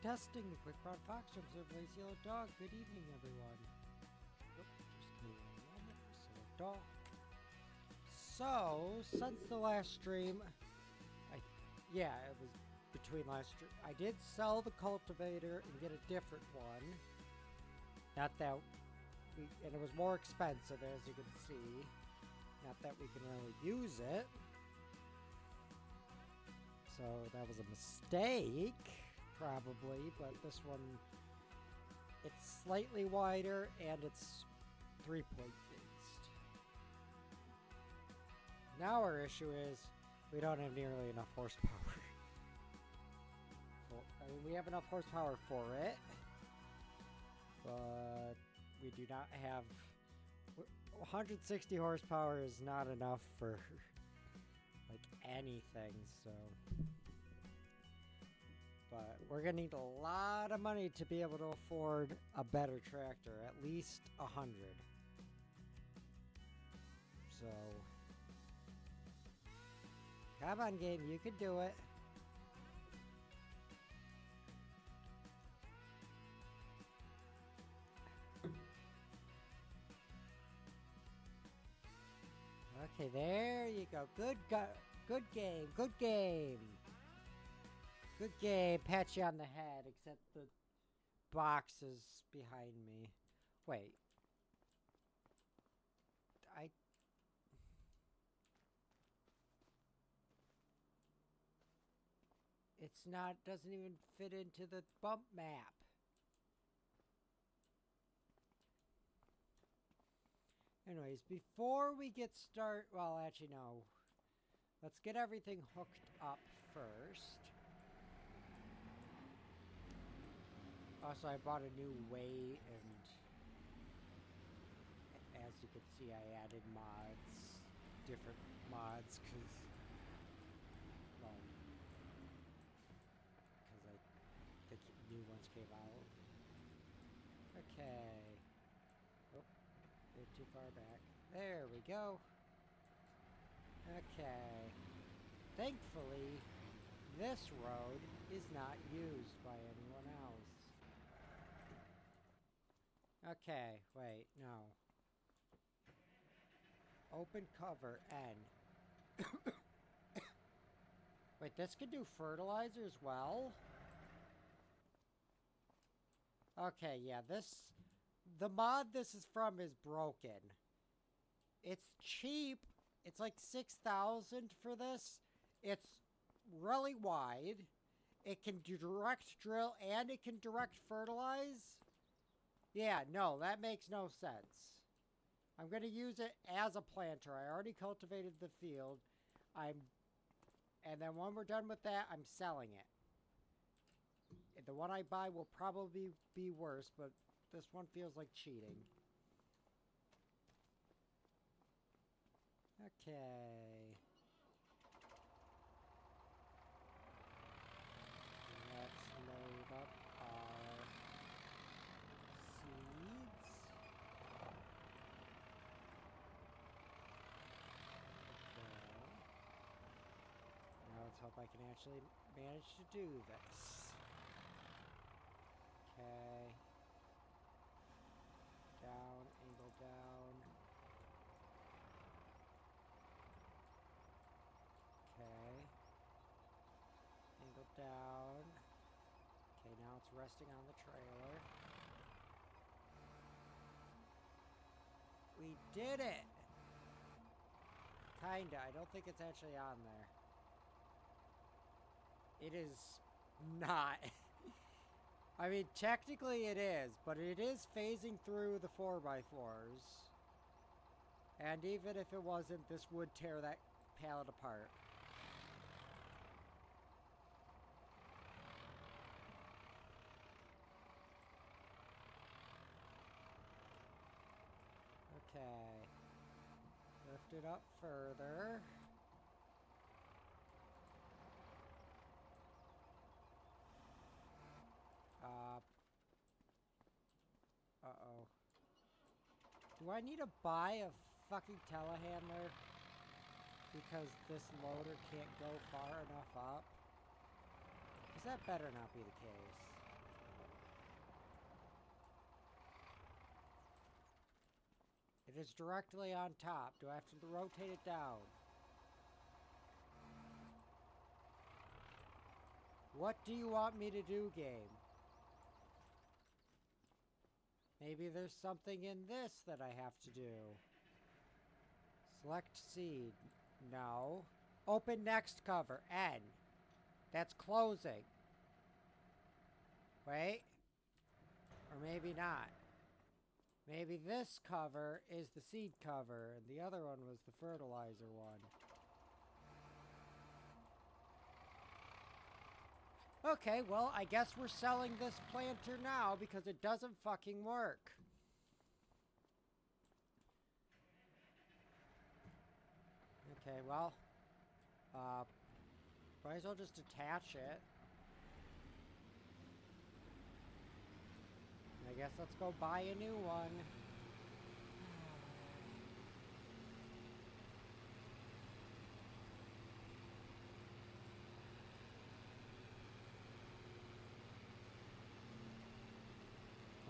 Testing. Quick Brown Fox from Place Yellow Dog. Good evening, everyone. Oh, just give me 1 moment. Yellow Dog. So, since the last stream, it was between last stream. I did sell the cultivator and get a different one. Not that and it was more expensive, as you can see. Not that we can really use it. So that was a mistake, probably, but this one, it's slightly wider and it's 3-point based. Now our issue is we don't have nearly enough horsepower. We have enough horsepower for it, but we do not have 160 horsepower is not enough for like anything, so but we're gonna need a lot of money to be able to afford a better tractor, at least 100. So come on, game, you can do it. Okay, there you go. Good game. Good game. Good game. Pat you on the head, except the box is behind me. Wait. It's not, doesn't even fit into the bump map. Anyways, before we get started, well, actually, no. Let's get everything hooked up first. Also, I bought a new weight, and as you can see, I added mods, different mods, because the new ones came out. Okay. Oh. Too far back. There we go. Okay. Thankfully, this road is not used by anyone else. Okay, wait, no. Open cover N. Wait, this can do fertilizer as well? Okay, yeah, the mod this is from is broken. It's cheap. It's like 6,000 for this. It's really wide. It can direct drill and it can direct fertilize. Yeah, no, that makes no sense. I'm going to use it as a planter. I already cultivated the field. And then when we're done with that, I'm selling it. The one I buy will probably be worse, but this one feels like cheating. Okay. Let's load up our seeds. Okay. Now let's hope I can actually manage to do this. Okay. Down, angle down. Okay. Angle down. Okay, now it's resting on the trailer. We did it! Kinda. I don't think it's actually on there. It is not. I mean, technically it is, but it is phasing through the 4x4s. And even if it wasn't, this would tear that pallet apart. Okay. Lift it up further. Uh-oh. Do I need to buy a fucking telehandler? Because this loader can't go far enough up? Because that better not be the case. It is directly on top. Do I have to rotate it down? What do you want me to do, game? Maybe there's something in this that I have to do. Select seed. No. Open next cover. N. That's closing. Wait. Or maybe not. Maybe this cover is the seed cover, and the other one was the fertilizer one. Okay, well, I guess we're selling this planter now because it doesn't fucking work. Okay, well, might as well just attach it. I guess let's go buy a new one.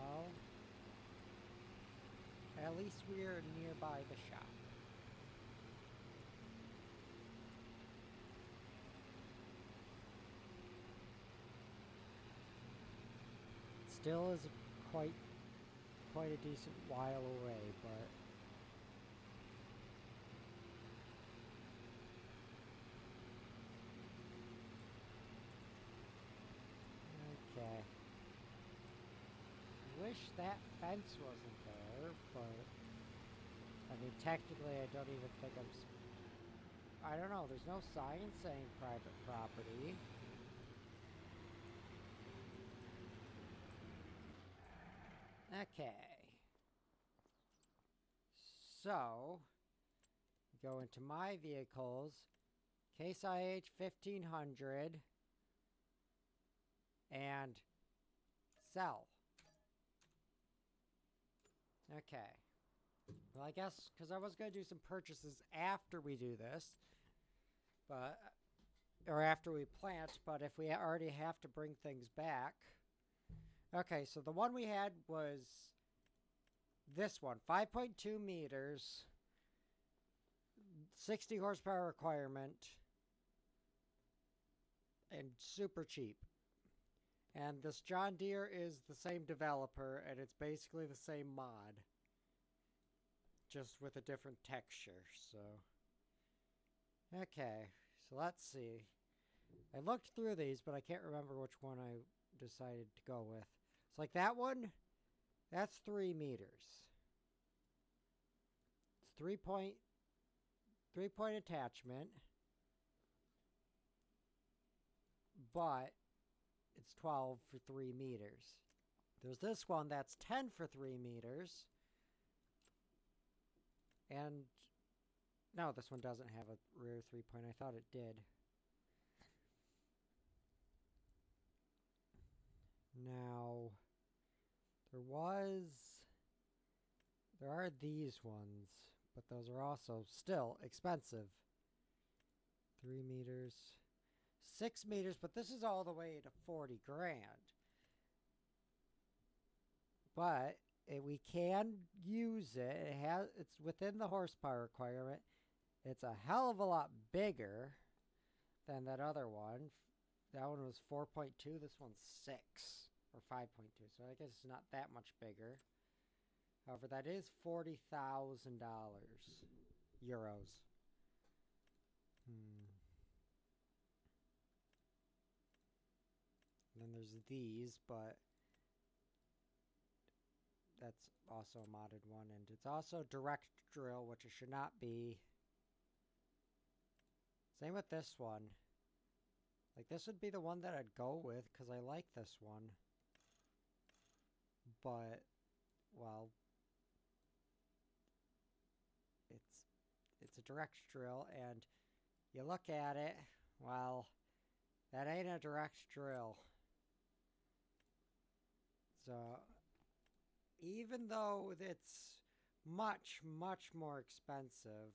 Oh. At least we're nearby the shop. Still is quite a decent while away, but okay. Wish that fence wasn't there, but I mean technically I don't even think I don't know, there's no sign saying private property. Okay. So, go into my vehicles, Case IH 1500, and sell. Okay. Well, I guess, because I was going to do some purchases after we do this, but, or after we plant, but if we already have to bring things back. Okay, so the one we had was this one, 5.2 meters, 60 horsepower requirement, and super cheap. And this John Deere is the same developer, and it's basically the same mod, just with a different texture, so. Okay, so let's see. I looked through these, but I can't remember which one I decided to go with. It's like that one, that's 3 meters. It's 3-point attachment, but it's 12 for 3 meters. There's this one that's 10 for 3 meters. And no, this one doesn't have a rear 3-point. I thought it did. Now, there are these ones, but those are also still expensive. 3 meters, 6 meters, but this is all the way to 40 grand. But we can use it. It's within the horsepower requirement. It's a hell of a lot bigger than that other one. That one was 4.2. This one's 6 or 5.2. So I guess it's not that much bigger. However, that is $40,000 euros. And then there's these, but that's also a modded one, and it's also direct drill, which it should not be. Same with this one. Like, this would be the one that I'd go with, because I like this one. But, well, it's a direct drill, and you look at it, well, that ain't a direct drill. So, even though it's much, much more expensive,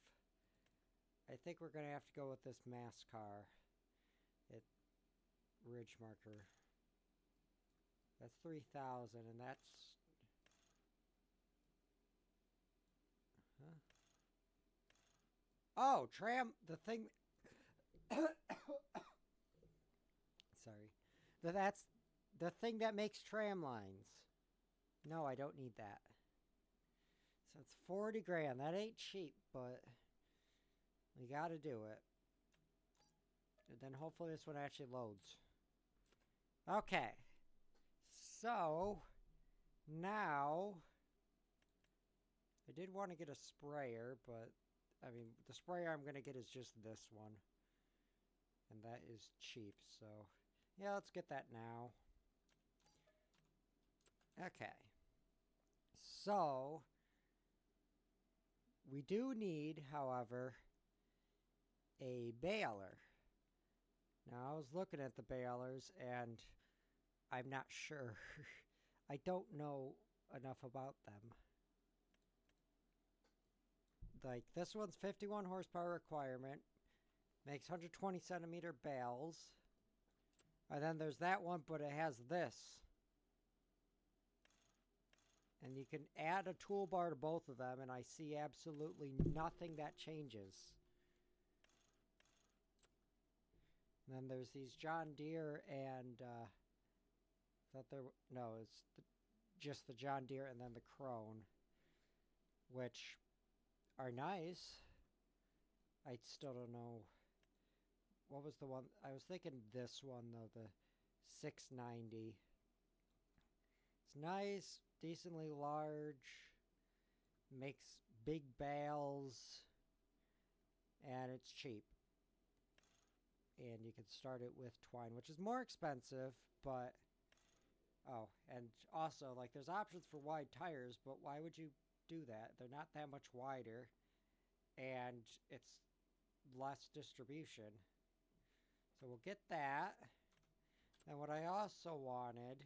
I think we're going to have to go with this mass car. ridge marker. That's 3,000, and that's... Huh? Oh, tram, the thing... Sorry. That's the thing that makes tram lines. No, I don't need that. So it's 40 grand. That ain't cheap, but we gotta do it. And then hopefully this one actually loads. Okay. So, now, I did want to get a sprayer, but, I mean, the sprayer I'm going to get is just this one. And that is cheap, so, yeah, let's get that now. Okay. So, we do need, however, a baler. Now, I was looking at the balers, and I'm not sure. I don't know enough about them. Like, this one's 51 horsepower requirement. Makes 120 centimeter bales. And then there's that one, but it has this. And you can add a toolbar to both of them, and I see absolutely nothing that changes. And then there's these John Deere and, no, it's just the John Deere and then the Krone, which are nice. I still don't know. What was the one? I was thinking this one, though, the 690. It's nice, decently large, makes big bales, and it's cheap. And you can start it with twine, which is more expensive, but... Oh, and also, like, there's options for wide tires, but why would you do that? They're not that much wider, and it's less distribution. So we'll get that. And what I also wanted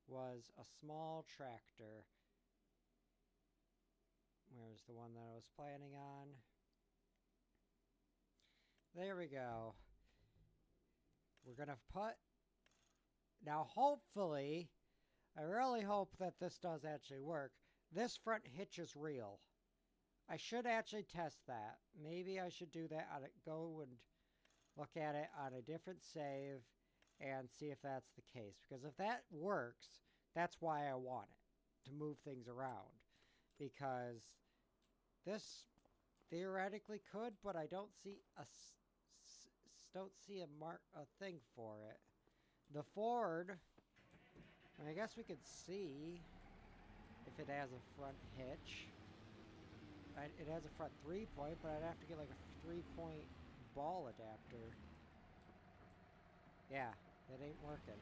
was a small tractor. Where's the one that I was planning on? There we go. We're going to put... Now, hopefully, I really hope that this does actually work. This front hitch is real. I should actually test that. Maybe I should do that. Go and look at it on a different save and see if that's the case. Because if that works, that's why I want it, to move things around. Because this theoretically could, but I don't see a thing for it. The Ford, I guess we could see if it has a front hitch. It has a front 3-point, but I'd have to get like a 3-point ball adapter. Yeah, that ain't working.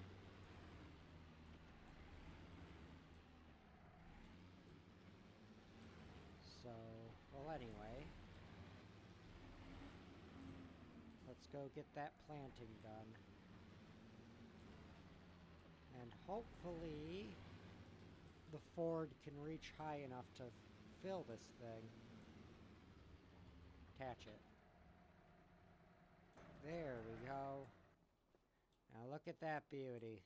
So, well, anyway. Let's go get that planting done. And hopefully the Ford can reach high enough to fill this thing. Attach it. There we go. Now look at that beauty.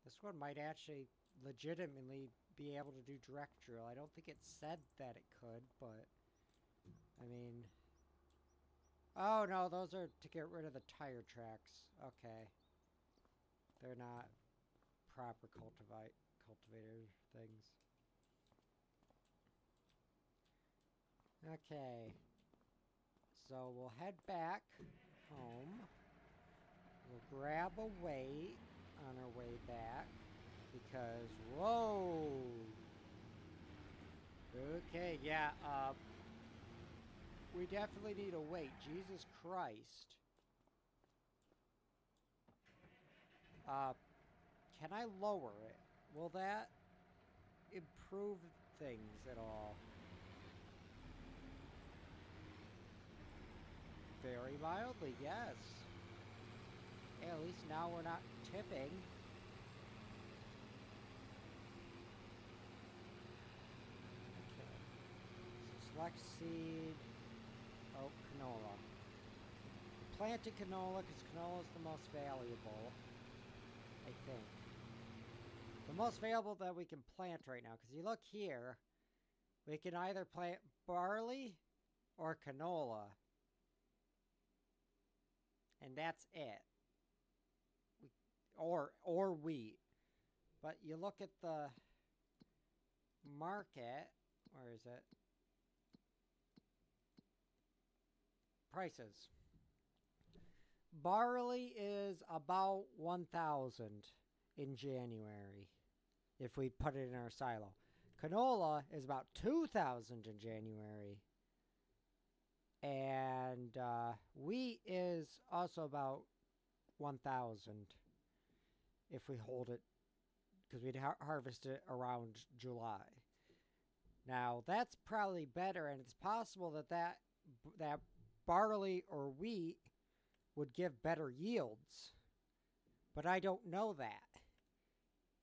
This one might actually legitimately be able to do direct drill. I don't think it said that it could, but I mean... Oh, no, those are to get rid of the tire tracks. Okay. They're not proper cultivator things. Okay. So we'll head back home. We'll grab a weight on our way back. Because, whoa! Okay, yeah, we definitely need a weight. Jesus Christ. Can I lower it? Will that improve things at all? Very mildly, yes. Hey, at least now we're not tipping. Okay. So select seed. Oh, canola. planting canola because canola is the most valuable, I think. The most valuable that we can plant right now, because you look here, we can either plant barley or canola. And that's it. Or wheat. But you look at the market, where is it? Prices. Barley is about 1,000 in January if we put it in our silo. Canola is about 2,000 in January. And wheat is also about 1,000 if we hold it, because we'd harvest it around July. Now, that's probably better, and it's possible that barley or wheat would give better yields. But I don't know that.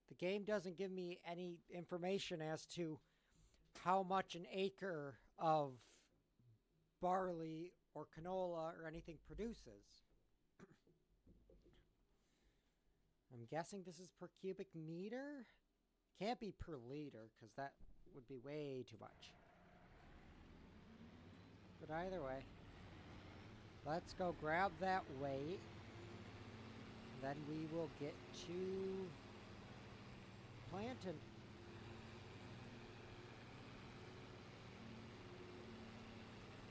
The game doesn't give me any information as to how much an acre of barley or canola or anything produces. I'm guessing this is per cubic meter? Can't be per liter, because that would be way too much. But either way, let's go grab that weight. Then we will get to planting.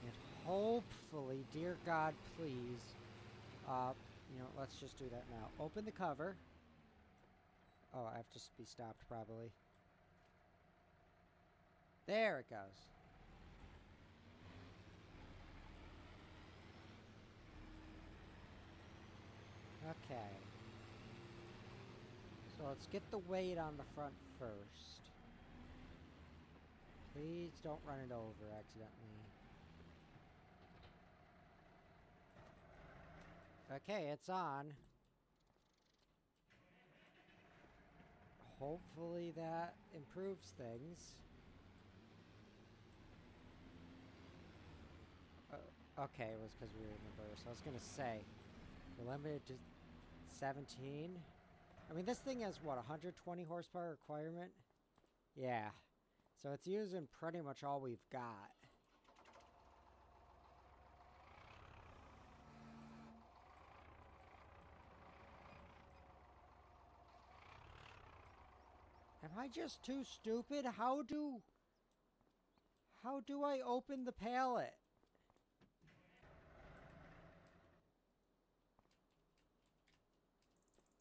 And hopefully, dear God, please, let's just do that now. Open the cover. Oh, I have to be stopped probably. There it goes. Okay. So let's get the weight on the front first. Please don't run it over accidentally. Okay, it's on. Hopefully that improves things. Okay, it was because we were in reverse. I was going to say, we're limited to 17. I mean, this thing has, what, 120 horsepower requirement? Yeah. So it's using pretty much all we've got. Am I just too stupid? How do I open the pallet?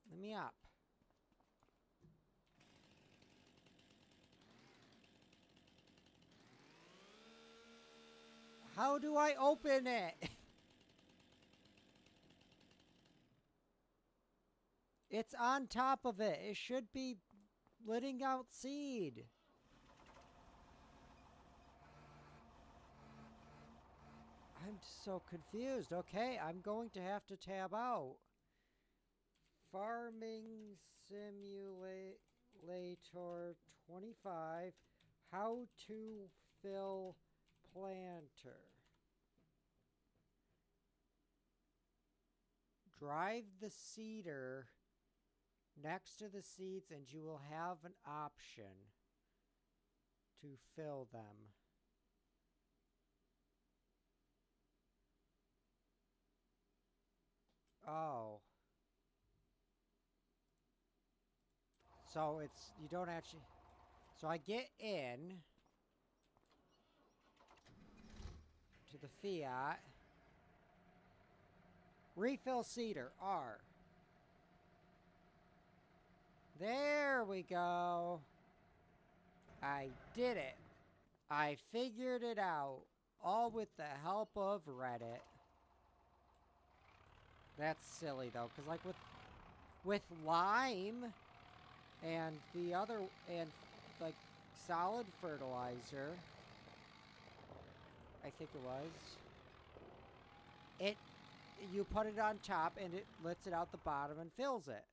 Let me up. How do I open it? It's on top of it. It should be letting out seed. I'm so confused. Okay, I'm going to have to tab out. Farming Simulator 25. How to fill planter. Drive the seeder next to the seeds and you will have an option to fill them. Oh. So it's, you don't actually, so I get in to the Fiat. Refill seeder, R. There we go. I did it. I figured it out. All with the help of Reddit. That's silly though, because like with lime and the other, and like solid fertilizer, I think it was, you put it on top and it lets it out the bottom and fills it.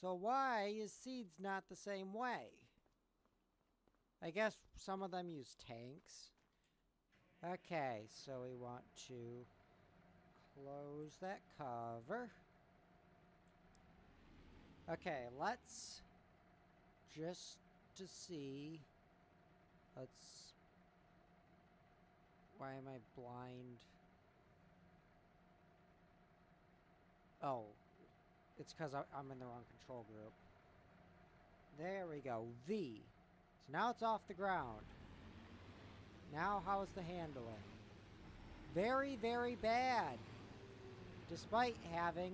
So why is seeds not the same way? I guess some of them use tanks. Okay, so we want to close that cover. Okay, let's just to see. Let's. Why am I blind? Oh, it's because I'm in the wrong control group. There we go. V. So now it's off the ground. Now how's the handling? Very, very bad. Despite having...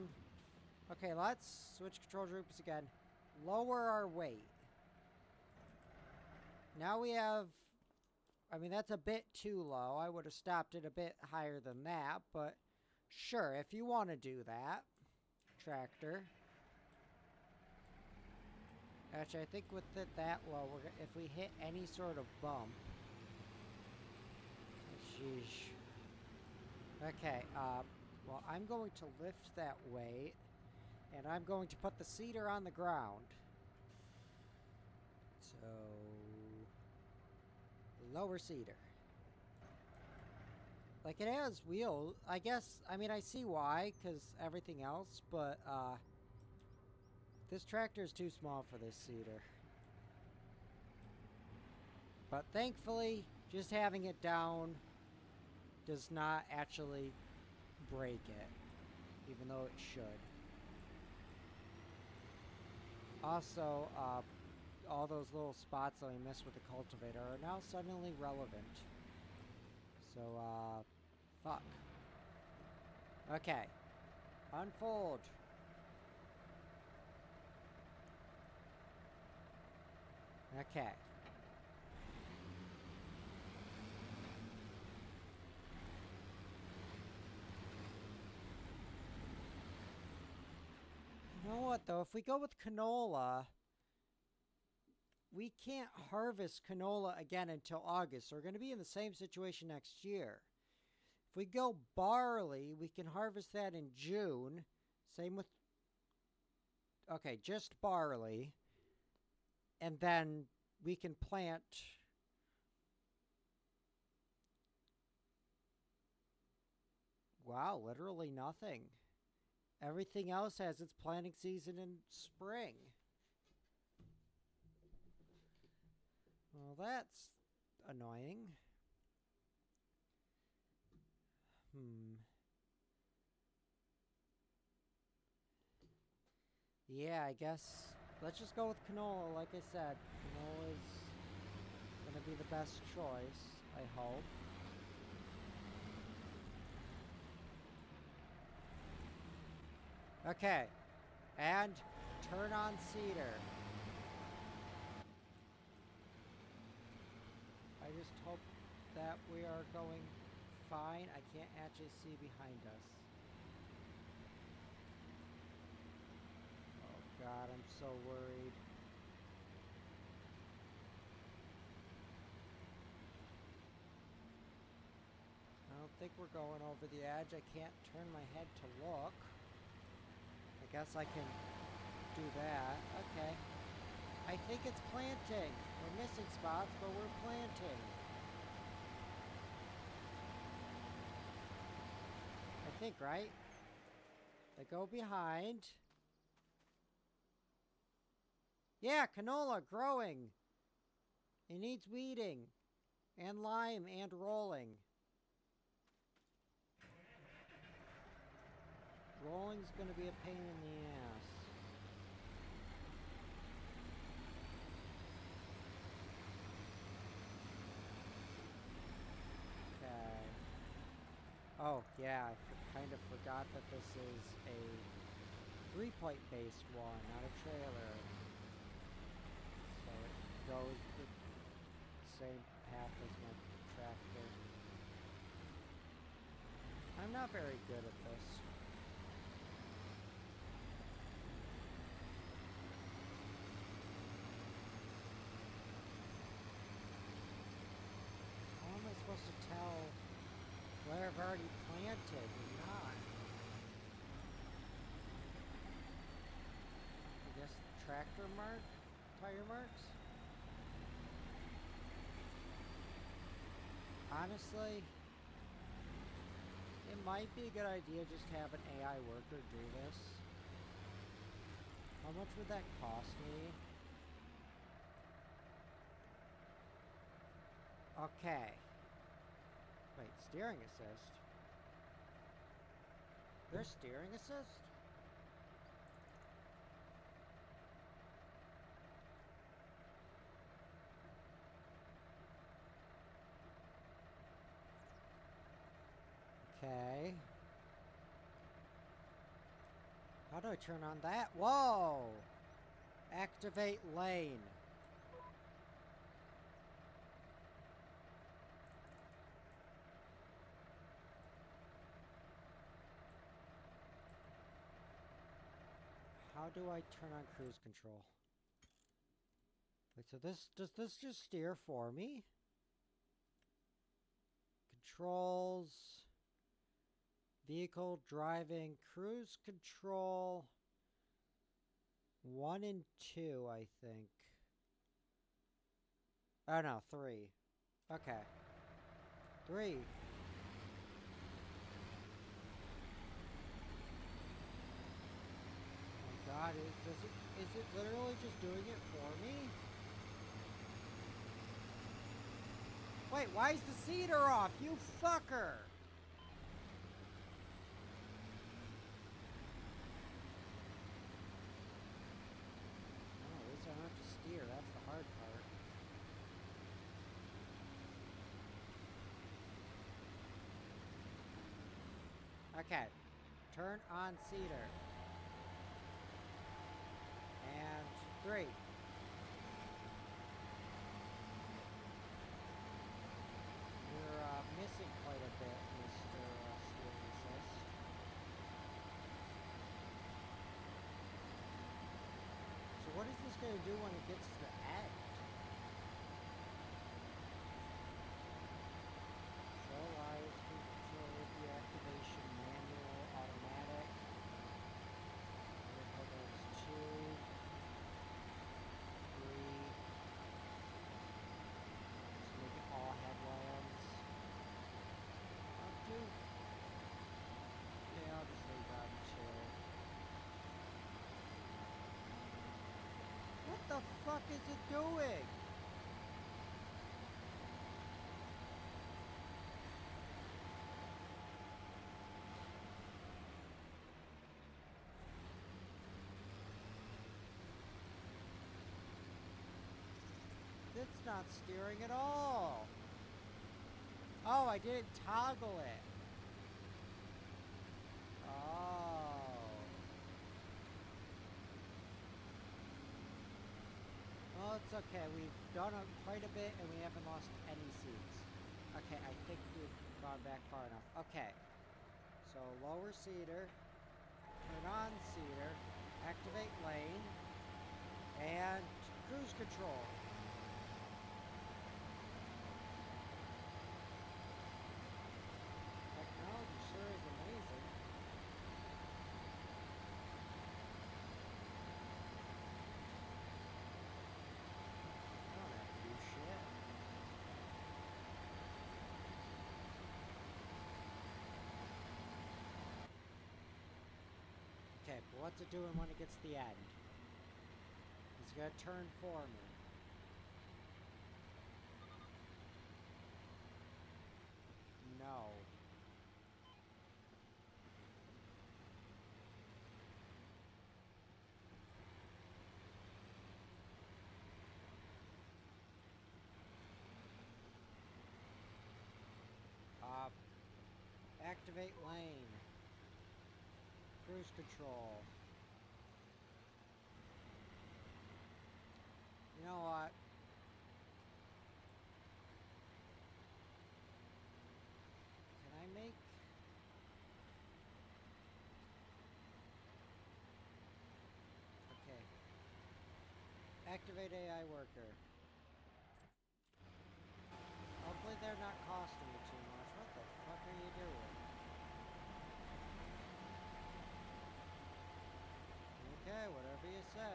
Okay, let's switch control groups again. Lower our weight. Now we have... I mean, that's a bit too low. I would have stopped it a bit higher than that, but sure, if you want to do that, tractor. Actually, I think with it that low, if we hit any sort of bump... Sheesh. Okay, well, I'm going to lift that weight, and I'm going to put the cedar on the ground. So... Lower cedar. Like, it has wheels. I guess, I mean, I see why, because everything else, but, this tractor is too small for this cedar. But thankfully, just having it down does not actually break it, even though it should. Also, all those little spots that we missed with the cultivator are now suddenly relevant. So, fuck. Okay. Unfold. Okay. You know what, though? If we go with canola... We can't harvest canola again until August, so we're going to be in the same situation next year. If we go barley, we can harvest that in June. Same with... Okay, just barley. And then we can plant... Wow, literally nothing. Everything else has its planting season in spring. Well, that's annoying. Yeah, I guess let's just go with canola, like I said. Canola is going to be the best choice, I hope. Okay, and turn on cedar. I just hope that we are going fine. I can't actually see behind us. Oh God, I'm so worried. I don't think we're going over the edge. I can't turn my head to look. I guess I can do that. Okay. I think it's planting. We're missing spots, but we're planting. I think, right? They go behind. Yeah, canola growing. It needs weeding. And lime and rolling. Rolling's gonna be a pain in the ass. Okay. Oh, yeah, I kind of forgot that this is a 3-point based one, not a trailer. So it goes the same path as my tractor. I'm not very good at this. How am I supposed to tell where I've already planted and not? I guess tractor mark? Tire marks? Honestly, It might be a good idea just to have an AI worker do this. How much would that cost me? Okay. Wait, steering assist? There's steering assist? Okay. How do I turn on that? Whoa! Activate lane. How do I turn on cruise control? Wait, so does this just steer for me? Controls, vehicle driving, cruise control, 1 and 2, I think. Oh no, 3. Okay. 3. Oh god, is it literally just doing it for me? Wait, why is the cedar off? You fucker! Oh, at least I don't have to steer. That's the hard part. Okay. Turn on cedar. And 3. You're missing quite a bit, Mr. Steering Assist. So what is this going to do when it gets to the end? Show live control deactivation manual automatic. Vehicle goes 2, 3. Just make it all headlamps. 2. Yeah, I'll just leave that 2. What the fuck is it doing? It's not steering at all. Oh, I didn't toggle it. Oh. Well, it's okay. We've done quite a bit and we haven't lost any seats. Okay, I think we've gone back far enough. Okay. So lower cedar, turn on cedar, activate lane, and cruise control. Technology sure is amazing. I don't have to do shit. Okay, but what's it doing when it gets to the end? It's gonna turn for me. No. Activate lane. Cruise control. You know what? Can I make... Okay. Activate AI worker. Hopefully they're not costing me too much. What the fuck are you doing? Okay, whatever you say.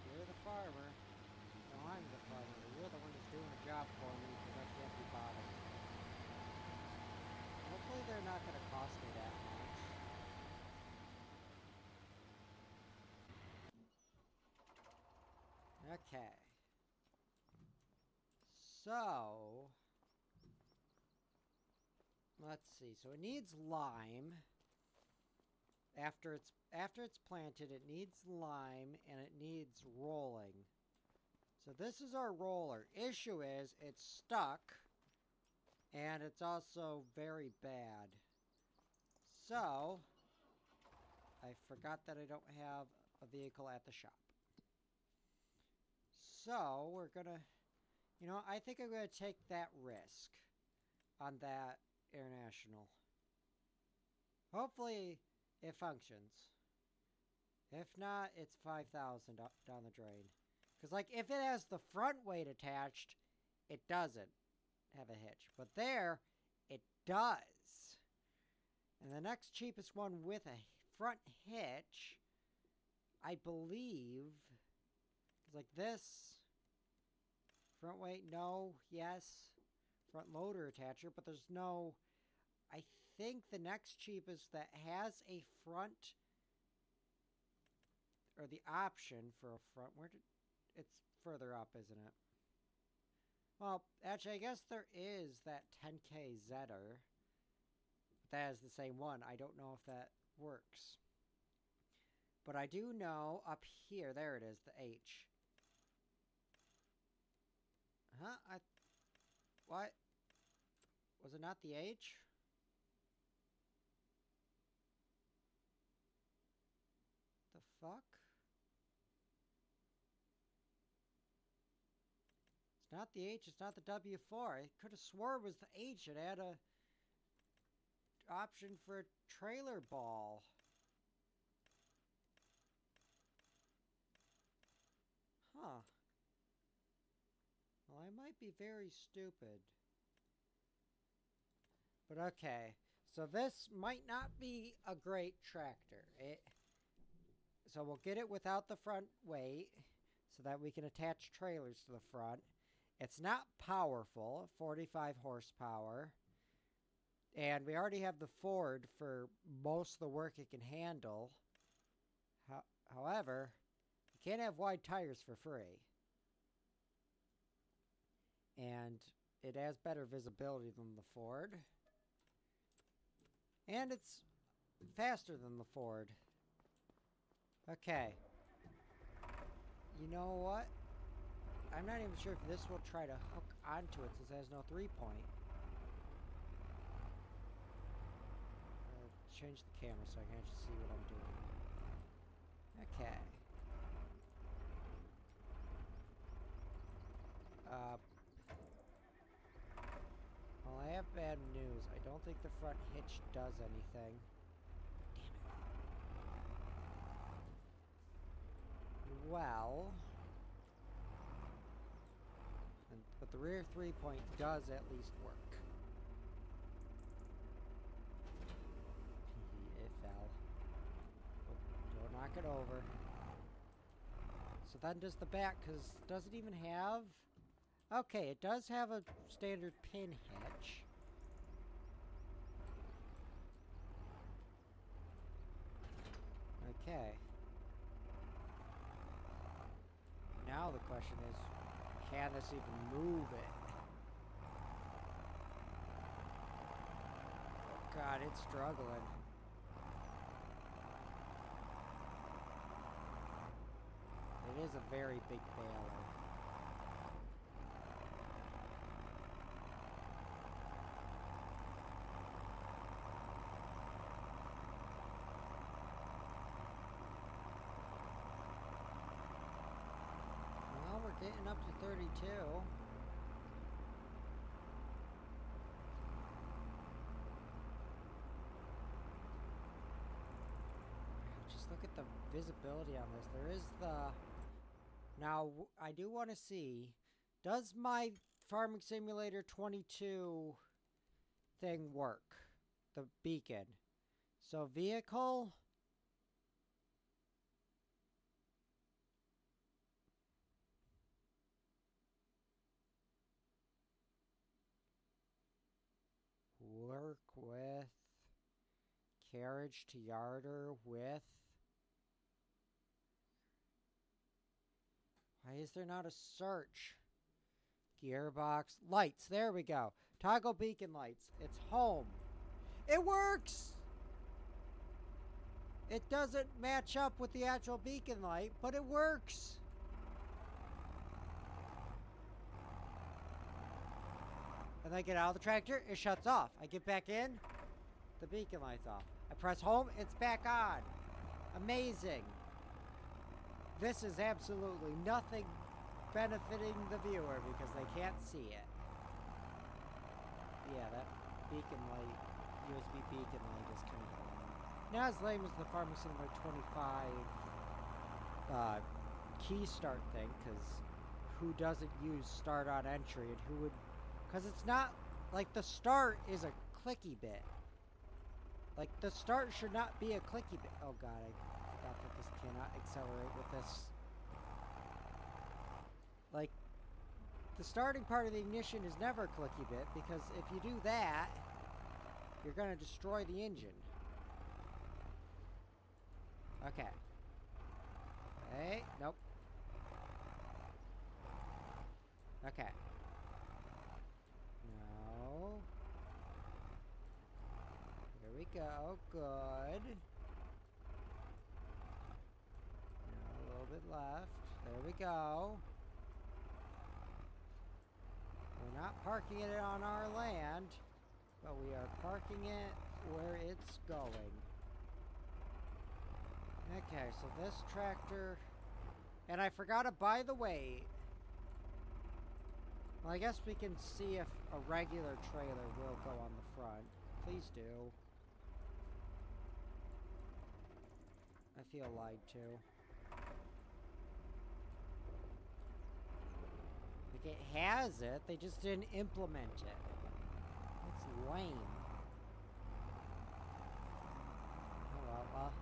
You're the farmer. No, I'm the farmer. You're the one who's doing a job for me because I can't be bothered. Hopefully Hopefully they're not going to cost me that much. Okay. So, let's see. So it needs lime. After it's planted, it needs lime and it needs rolling. So this is our roller. Issue is it's stuck and it's also very bad. So I forgot that I don't have a vehicle at the shop. So we're gonna, I think I'm gonna take that risk on that international. Hopefully it functions. If not, it's 5,000 down the drain. Because, like, if it has the front weight attached, it doesn't have a hitch. But there, it does. And the next cheapest one with a front hitch, I believe, is like this. Front weight, no, yes. Front loader attacher, but there's no... I think the next cheapest that has a front... or the option for a front... It's further up, isn't it? Well, actually, I guess there is that 10K Zetter. That is the same one. I don't know if that works. But I do know up here, there it is, the H. Huh? What? Was it not the H? The fuck? It's not the H, it's not the W4. I could have swore it was the H. It had a option for a trailer ball. Huh. Well, I might be very stupid. But okay. So this might not be a great tractor. So we'll get it without the front weight so that we can attach trailers to the front. It's not powerful, 45 horsepower. And we already have the Ford for most of the work it can handle. However, you can't have wide tires for free. And it has better visibility than the Ford. And it's faster than the Ford. Okay. You know what? I'm not even sure if this will try to hook onto it since it has no 3-point. Change the camera so I can actually see what I'm doing. Okay. Well, I have bad news. I don't think the front hitch does anything. Damn it. Well... but the rear 3-point does at least work. It fell. Don't knock it over. So then does the back, because does it even have... okay, it does have a standard pin hitch. Okay. Now the question is, can this even move it? Oh God, it's struggling. It is a very big baler. Well, we're getting up to 32. Just look at the visibility on this. There is the... now, I do want to see, does my Farming Simulator 22 thing work? The beacon. So, vehicle... Work with. Carriage to yarder with. Why is there not a search? Gearbox. Lights. There we go. Toggle beacon lights. It's home. It works! It doesn't match up with the actual beacon light, but it works. And I get out of the tractor, it shuts off. I get back in, the beacon light's off. I press home, it's back on. Amazing. This is absolutely nothing benefiting the viewer because they can't see it. Yeah, that beacon light, USB beacon light is kind of lame. Not as lame as the Farming Simulator 25 key start thing, because who doesn't use start on entry and who would... Because it's not, like, the start is a clicky bit. Like, the start should not be a clicky bit. Oh god, I forgot that this cannot accelerate with this. Like, the starting part of the ignition is never a clicky bit, because if you do that, you're going to destroy the engine. Okay. Hey, nope. Okay. No. Here we go. Good. Now a little bit left. There we go. We're not parking it on our land, but we are parking it where it's going. Okay, so this tractor... And I forgot to, by the way... Well, I guess we can see if a regular trailer will go on the front. Please do. I feel lied to. Like, it has it, they just didn't implement it. It's lame. Oh well,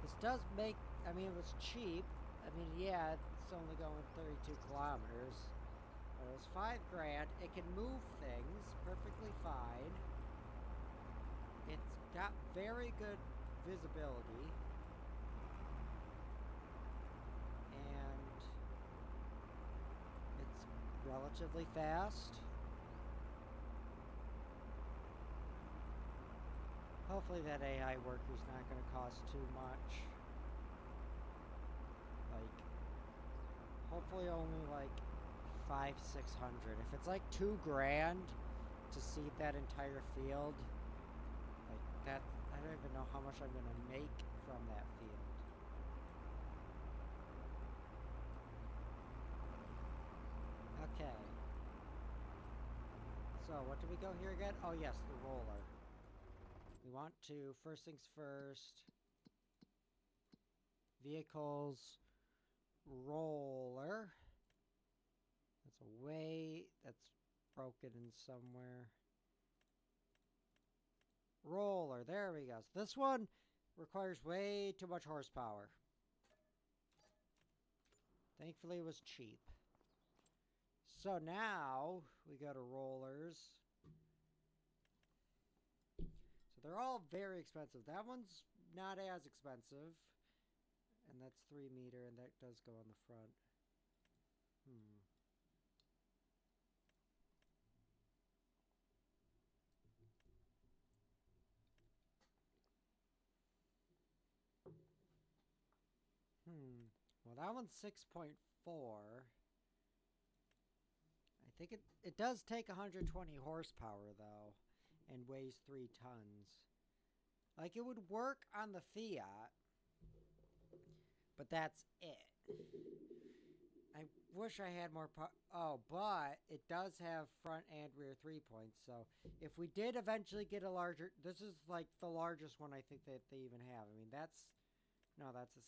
this does make... I mean, it was cheap. I mean, yeah, it's only going 32 kilometers. But it was $5,000. It can move things perfectly fine. It's got very good visibility. And it's relatively fast. Hopefully that AI worker's not going to cost too much. Like, hopefully only like 500-600. If it's like $2,000 to seed that entire field, like that, I don't even know how much I'm gonna make from that field. Okay. So what do we go here again? Oh yes, the roller. We want to, first things first, vehicles, roller. That's a weight that's broken in somewhere. Roller, there we go. So this one requires way too much horsepower. Thankfully it was cheap. So now we go to rollers. So they're all very expensive. That one's not as expensive. And that's 3 meter, and that does go on the front. Well, that one's 6.4. I think it does take 120 horsepower, though, and weighs 3 tons. Like, it would work on the Fiat, but that's it. I wish I had more oh, but it does have front and rear 3-points, so if we did eventually get a larger... This is, like, the largest one I think that they even have. I mean, that's... No, that's the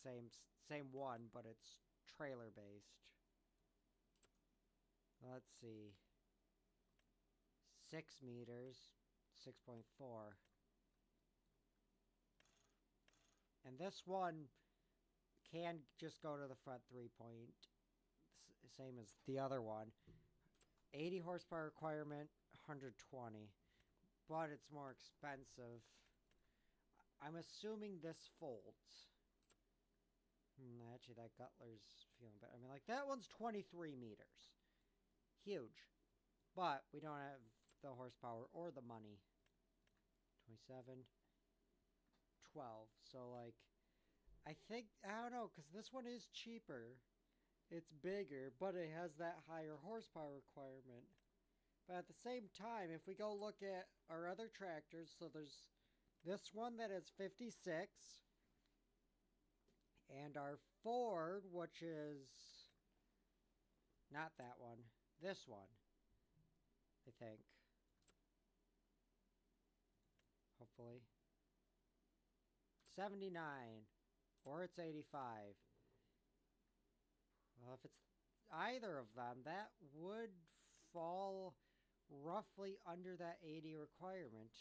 same one, but it's trailer-based. Let's see. 6 meters, 6.4. And this one can just go to the front 3-point, same as the other one. 80 horsepower requirement, 120. but it's more expensive. I'm assuming this folds. Actually, that Gutler's feeling better. I mean, like, that one's 23 meters. Huge. But we don't have the horsepower or the money. 27, 12. So, like, I think, I don't know, because this one is cheaper. It's bigger, but it has that higher horsepower requirement. But at the same time, if we go look at our other tractors, so there's this one that is 56, and our Ford, which is not that one, this one, I think. Hopefully. 79, or it's 85. Well, if it's either of them, that would fall roughly under that 80 requirement.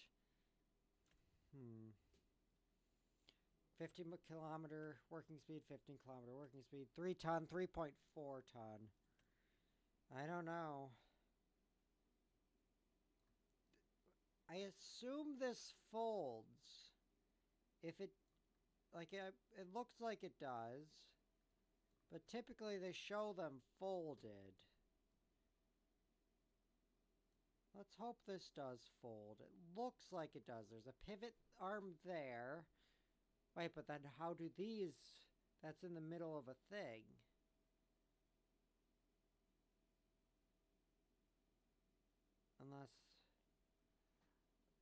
50 kilometer working speed, 15 kilometer working speed, 3 ton, 3.4 ton. I don't know. I assume this folds. If it, like, it looks like it does. But typically they show them folded. Let's hope this does fold. It looks like it does. There's a pivot arm there. Wait, but then how do these... That's in the middle of a thing. Unless...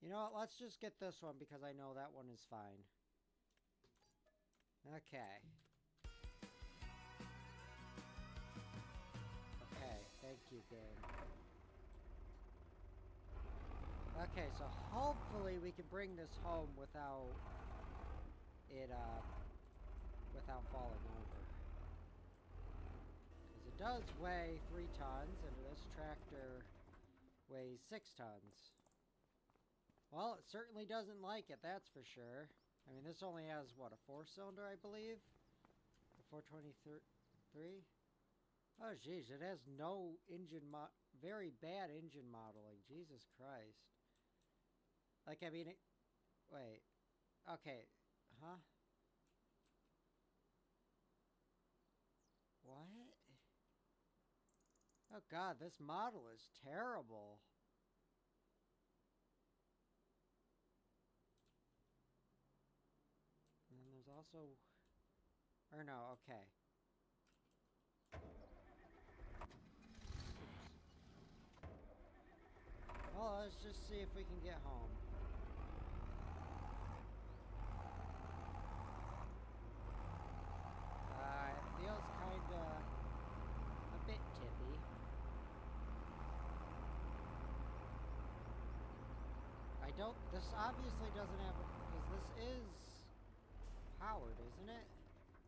You know what? Let's just get this one because I know that one is fine. Okay. Okay, thank you, game. Okay, so hopefully we can bring this home without it, without falling over. Because it does weigh 3 tons, and this tractor weighs 6 tons. Well, it certainly doesn't like it, that's for sure. I mean, this only has, what, a 4-cylinder, I believe? A 423? Oh, jeez, it has no engine very bad engine modeling. Jesus Christ. Like, I mean, wait. Okay. Huh? What? Oh, God, this model is terrible. And then there's also... Or no, okay. Well, let's just see if we can get home. It feels kinda a bit tippy. This obviously doesn't have, because this is powered, isn't it?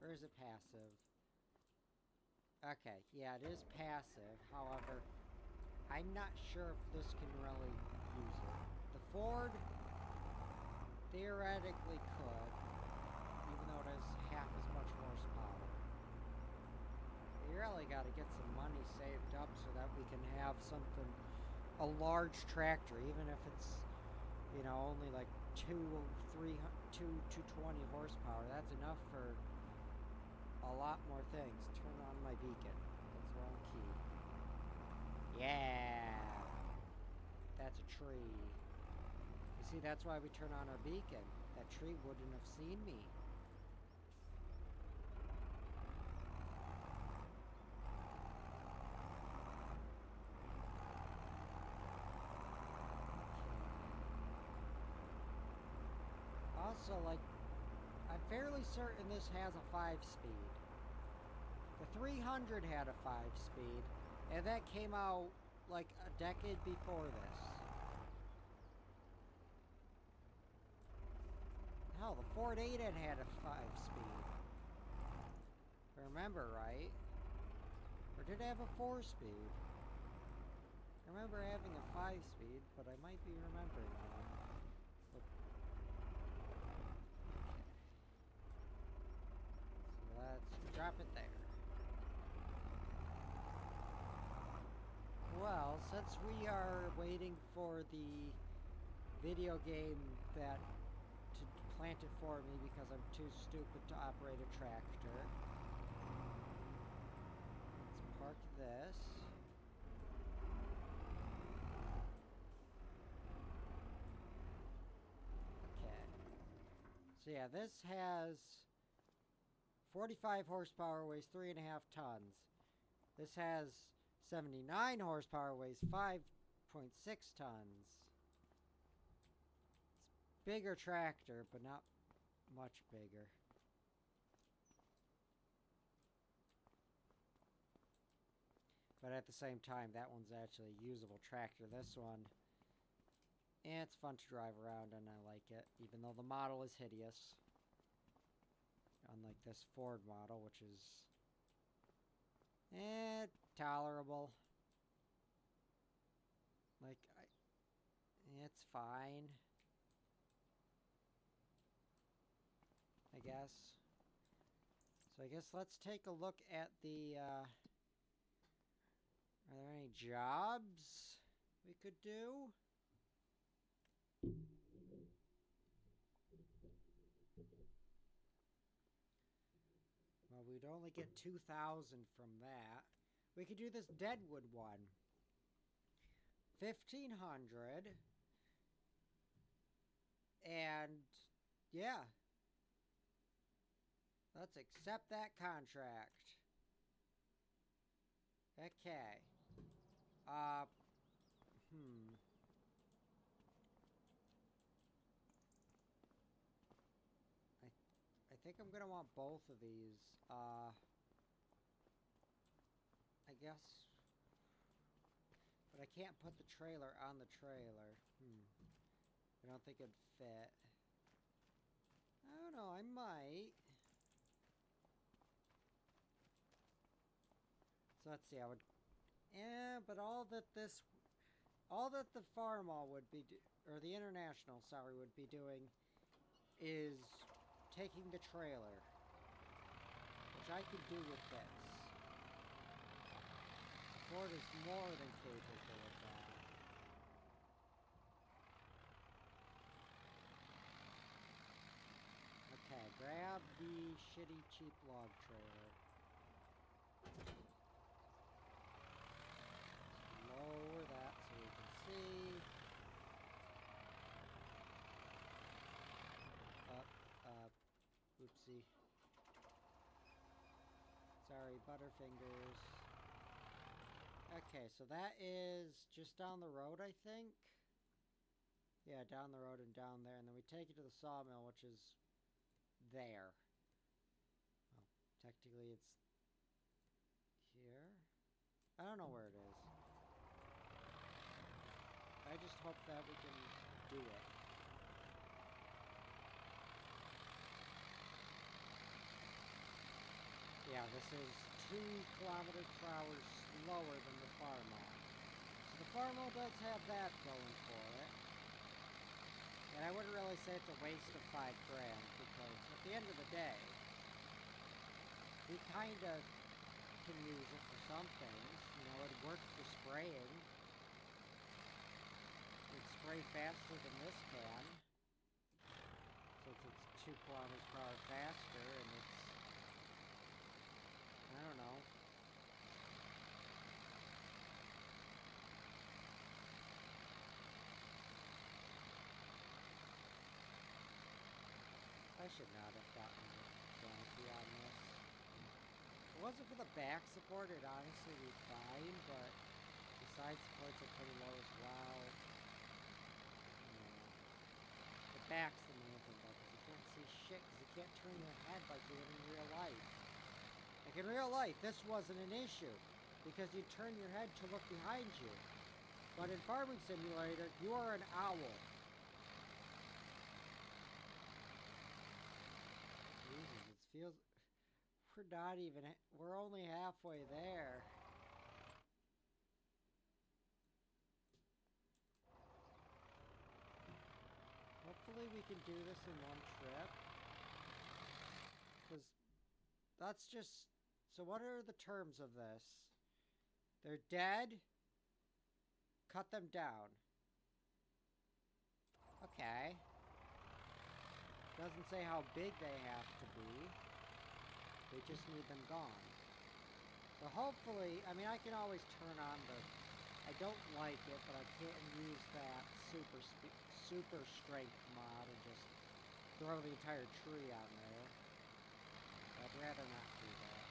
Or is it passive? Okay, yeah, it is passive. However, I'm not sure if this can really use it. The Ford theoretically could, even though it has half as much horsepower. We really got to get some money saved up so that we can have something, a large tractor, even if it's, you know, only like 220 horsepower. That's enough for a lot more things. Turn on my beacon. That's the wrong key. Yeah. That's a tree. You see, that's why we turn on our beacon. That tree wouldn't have seen me. Also, like, I'm fairly certain this has a 5-speed. The 300 had a 5-speed, and that came out like a decade before this. Hell, the Ford 8 had a 5-speed. If I remember right. Or did it have a 4-speed? I remember having a 5-speed, but I might be remembering wrong. Let's drop it there. Well, since we are waiting for the video game that to plant it for me because I'm too stupid to operate a tractor. Let's park this. Okay. So yeah, this has 45 horsepower, weighs 3.5 tons. This has 79 horsepower, weighs 5.6 tons. It's bigger tractor, but not much bigger. But at the same time, that one's actually a usable tractor. This one, it's fun to drive around and I like it, even though the model is hideous. Unlike this Ford model, which is tolerable. Like, it's fine, I guess. So I guess let's take a look at the, are there any jobs we could do? Well, we'd only get 2,000 from that. We could do this Deadwood one. 1,500. And, yeah. Let's accept that contract. Okay. I think I'm gonna want both of these. I guess. But I can't put the trailer on the trailer. I don't think it'd fit. I don't know, I might. So let's see, I would... but all that the Farmall would be, or the International, sorry, would be doing is taking the trailer, which I could do with this. Ford is more than capable of that. Okay, grab the shitty cheap log trailer. Lower that so we can see. Oopsie. Sorry, Butterfingers. Okay, so that is just down the road, I think. Yeah, down the road and down there. And then we take it to the sawmill, which is there. Well, technically it's here. I don't know where it is. I just hope that we can do it. Yeah, this is 2 kilometers per hour slower than the Farmall. So the Farmall does have that going for it. And I wouldn't really say it's a waste of $5 grand, because at the end of the day, we kind of can use it for some things. You know, it works for spraying. It'd spray faster than this can, since it's 2 kilometers per hour faster, and it's, I don't know. I should not have gotten the canopy on this. If it wasn't for the back support, it'd honestly be fine, but the side supports are pretty low as well. The back's the main thing, though, because you can't see shit, because you can't turn your head like you would in real life. Like in real life, this wasn't an issue, because you turn your head to look behind you. But in Farming Simulator, you are an owl. Jesus, it feels... We're not even... We're only halfway there. Hopefully we can do this in one trip. Because that's just... So what are the terms of this? They're dead. Cut them down. Okay. Doesn't say how big they have to be. They just need them gone. So hopefully, I mean, I can always turn on the... I don't like it, but I can't use that super strength mod and just throw the entire tree on there. I'd rather not do that.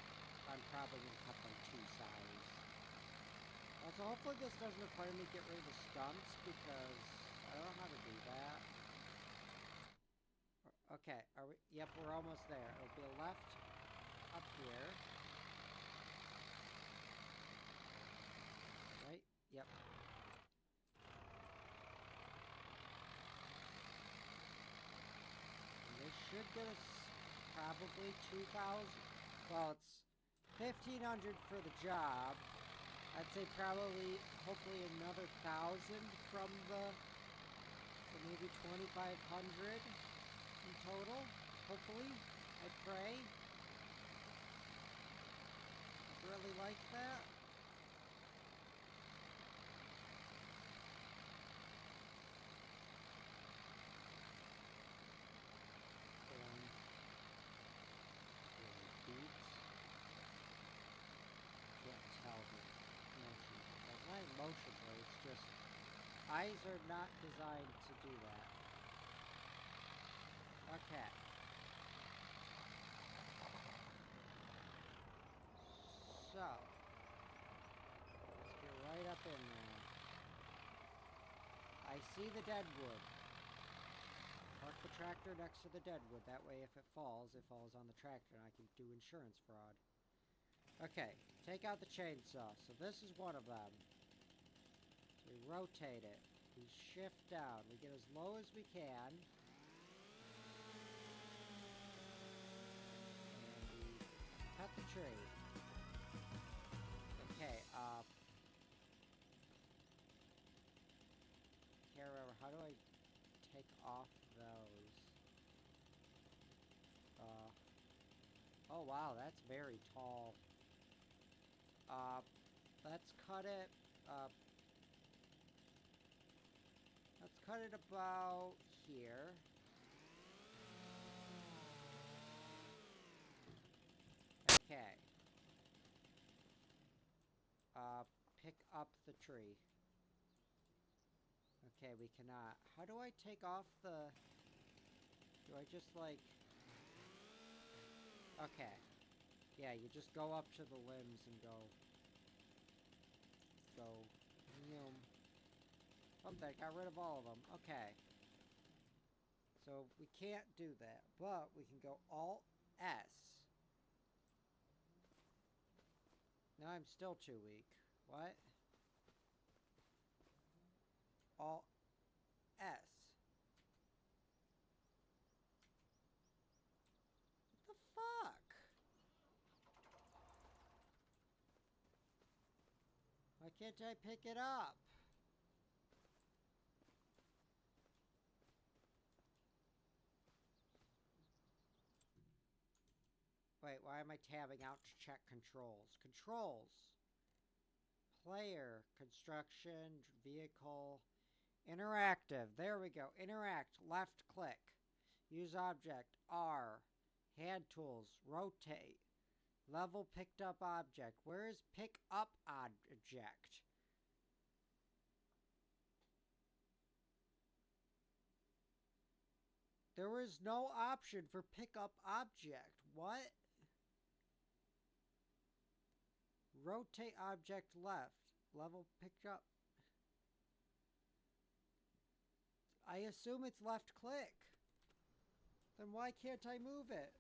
I'm probably going to cut them 2 sides. Also, hopefully this doesn't require me to get rid of the stumps, because I don't know how to do that. Okay, are we? Yep, we're almost there. It'll be a left up here. Right? Yep. And this should get us probably 2,000. Well, it's 1,500 for the job. I'd say probably, hopefully another 1,000 from the, so maybe 2,500 in total, hopefully, I pray. I'd really like that. Emotionally, it's just eyes are not designed to do that. Okay. So let's get right up in there. I see the deadwood. Park the tractor next to the deadwood. That way if it falls on the tractor and I can do insurance fraud. Okay, take out the chainsaw. So this is one of them. We rotate it. We shift down. We get as low as we can. And we cut the tree. Okay, can't remember. How do I take off those? Oh wow, that's very tall. Let's cut it, let's cut it about here. Okay. Pick up the tree. Okay, we cannot. How do I take off the... Do I just, like... Okay. Yeah, you just go up to the limbs and go... Oh, that got rid of all of them. Okay. So, we can't do that, but we can go Alt-S. No, I'm still too weak. What? Alt-S. What the fuck? Why can't I pick it up? Wait, why am I tabbing out to check controls? Controls. Player, construction, vehicle, interactive. There we go. Interact, left click. Use object, R. Hand tools, rotate. Level picked up object. Where is pick up object? There is no option for pick up object. What? Rotate object left. Level picked up. I assume it's left click. Then why can't I move it?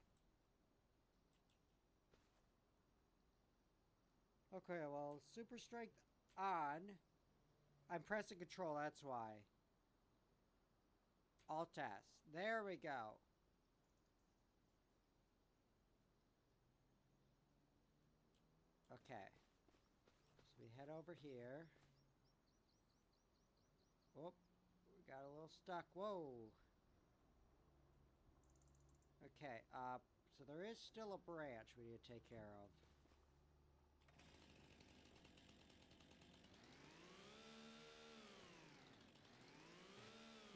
Okay, well, super strength on. I'm pressing control, that's why. Alt-S. There we go. Okay. So we head over here. Whoop. We got a little stuck. Whoa. Okay, so there is still a branch we need to take care of.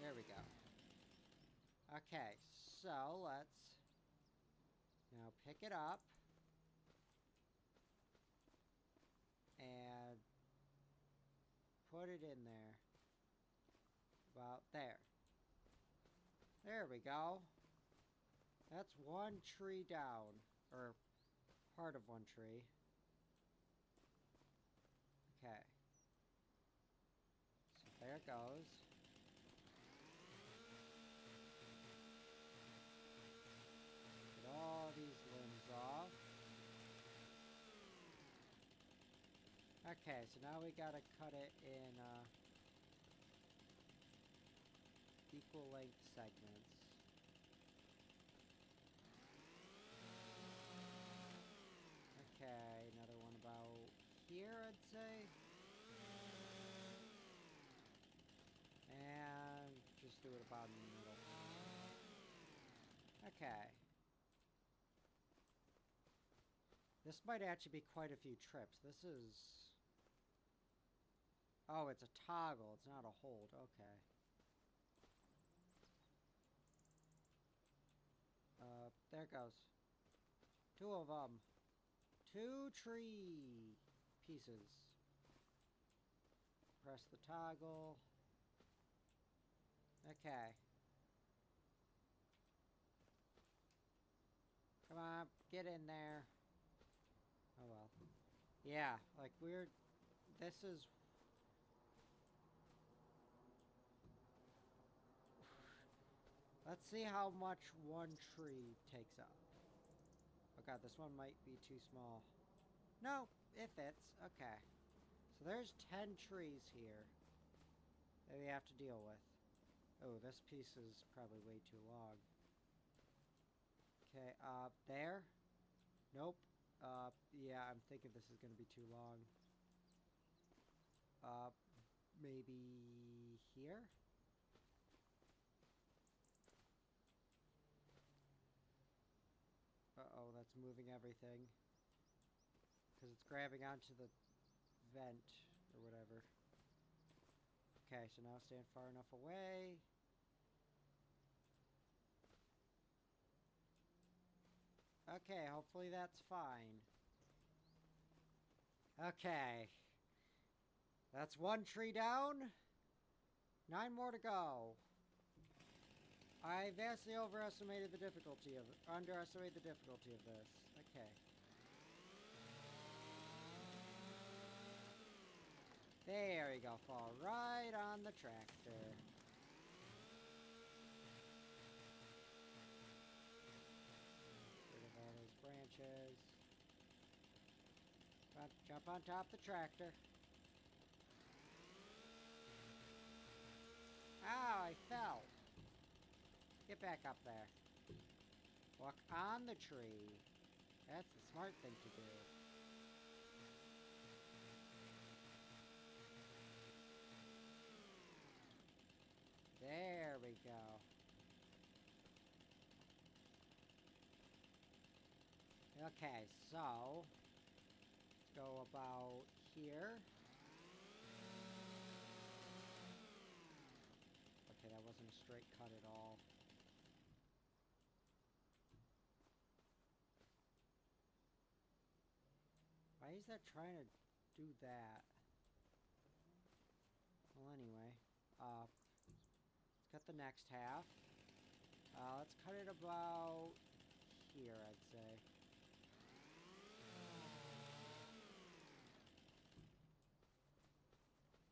There we go. Okay, so let's now pick it up and put it in there. About there. There we go. That's one tree down, or part of one tree. Okay. So there it goes. Get all these limbs off. Okay, so now we gotta cut it in equal length segments. Okay, another one about here, I'd say. And just do it about in the middle. Okay. This might actually be quite a few trips. This is... Oh, it's a toggle. It's not a hold. Okay. There it goes. Two of them. Two tree pieces. Press the toggle. Okay. Come on, get in there. Oh well. Yeah, like we're... This is... Let's see how much one tree takes up. Oh god, this one might be too small. No, it fits. Okay. So there's 10 trees here that we have to deal with. Oh, this piece is probably way too long. Okay, there? Nope. Yeah, I'm thinking this is gonna be too long. Maybe here? Uh-oh, that's moving everything. Because it's grabbing onto the vent, or whatever. Okay, so now stand far enough away. Okay, hopefully that's fine. Okay. That's one tree down. 9 more to go. I vastly underestimated the difficulty of this. Okay. There we go. Fall right on the tractor. Rid of all those branches. Jump on top of the tractor. Ow, I fell. Get back up there. Walk on the tree. That's the smart thing to do. There we go. Okay, so let's go about here. Okay, that wasn't a straight cut at all. Why is that trying to do that? Well, anyway, let's cut the next half. Let's cut it about here, I'd say.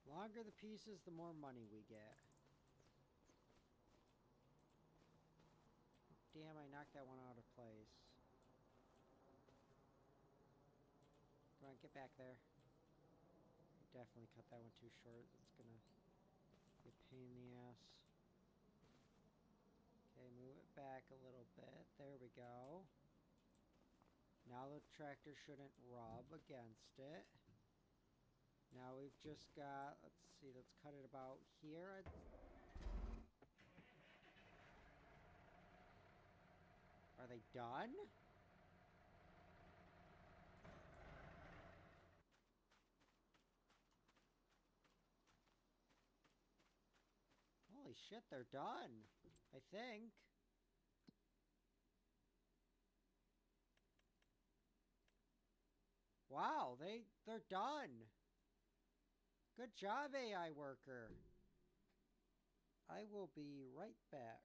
Longer the pieces, the more money we get. Damn, I knocked that one out of place. Come on, get back there. Definitely cut that one too short. It's gonna be a pain in the ass. Okay, move it back a little bit. There we go. Now the tractor shouldn't rub against it. Now we've just got, let's see, let's cut it about here. Are they done? Holy shit, they're done. I think. Wow, they're done. Good job, AI worker. I will be right back.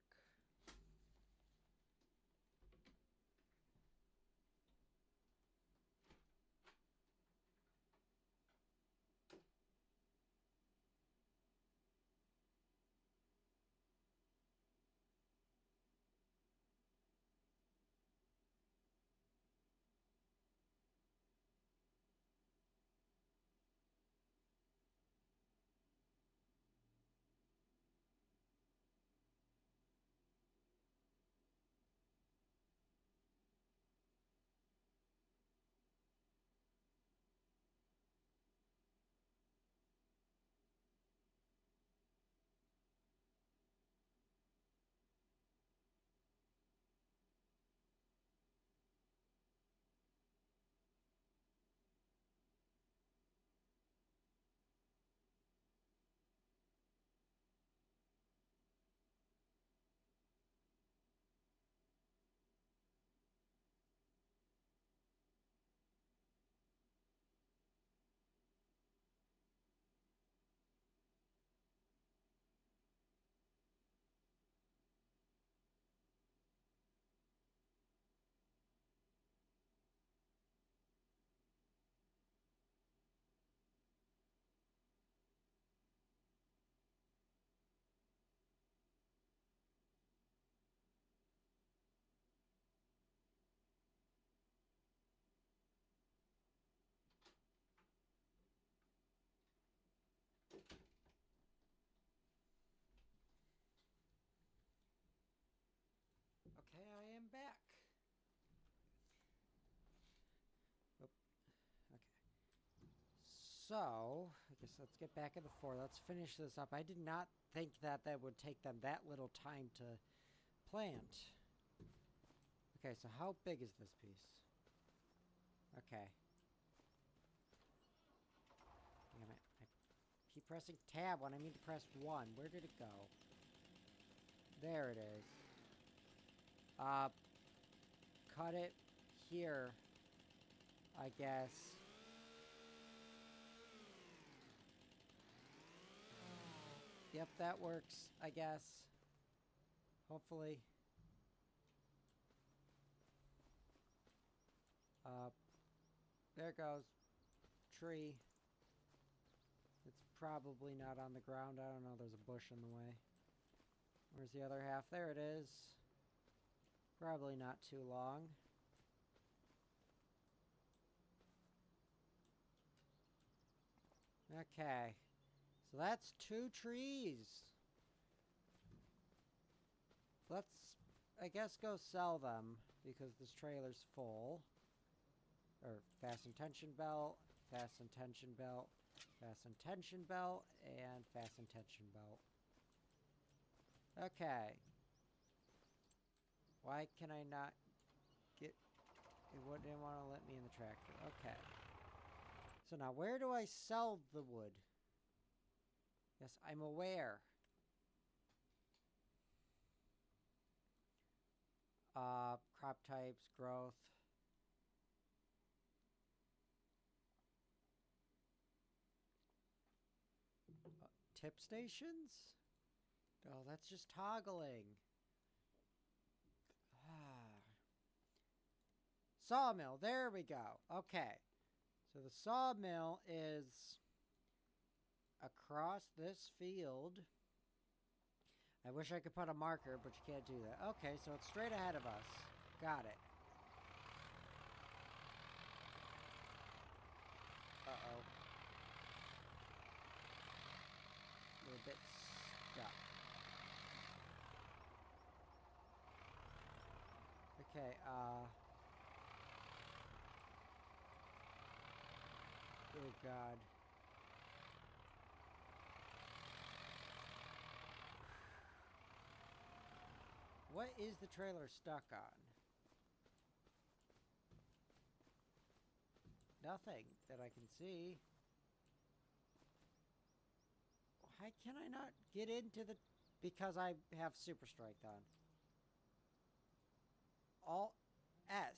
Okay, I am back. Oop, okay. So, I guess let's get back in the fore. Let's finish this up. I did not think that would take them that little time to plant. Okay, so how big is this piece? Okay. Damn it. I keep pressing tab when I mean to press 1. Where did it go? There it is. Cut it here, I guess. Yep, that works, I guess. Hopefully. There goes. Tree. It's probably not on the ground. I don't know. There's a bush in the way. Where's the other half? There it is. Probably not too long. Okay. So that's 2 trees. Let's, I guess, go sell them because this trailer's full. Or fasten tension belt, fasten tension belt, fasten tension belt, and fasten tension belt. Okay. Why can I not get... It didn't want to let me in the tractor. Okay. So now where do I sell the wood? Yes, I'm aware. Crop types, growth. Tip stations? Oh, that's just toggling. Sawmill, there we go. Okay. So the sawmill is across this field. I wish I could put a marker, but you can't do that. Okay, so it's straight ahead of us. Got it. Uh-oh. A little bit stuck. Okay, oh God. What is the trailer stuck on? Nothing that I can see. Why can I not get into the... Because I have super strength on. Alt S.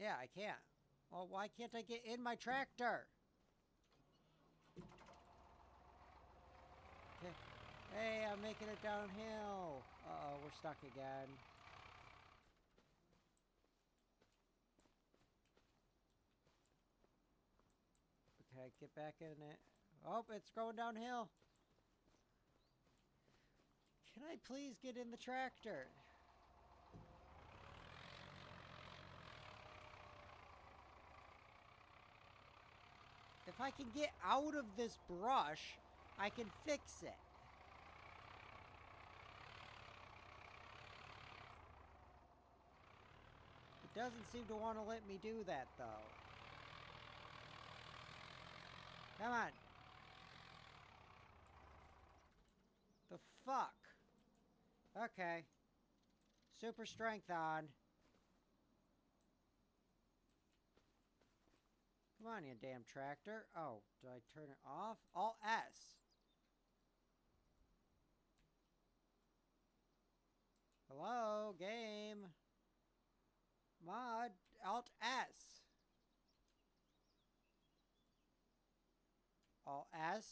Yeah, I can't. Well, why can't I get in my tractor? Okay. Hey, I'm making it downhill. Uh-oh, we're stuck again. Okay, get back in it. Oh, it's going downhill. Can I please get in the tractor? If I can get out of this brush, I can fix it. It doesn't seem to want to let me do that, though. Come on. The fuck? Okay. Super strength on. Come on, you damn tractor. Oh, do I turn it off? Alt S. Hello, game. Mod. Alt S. Alt S.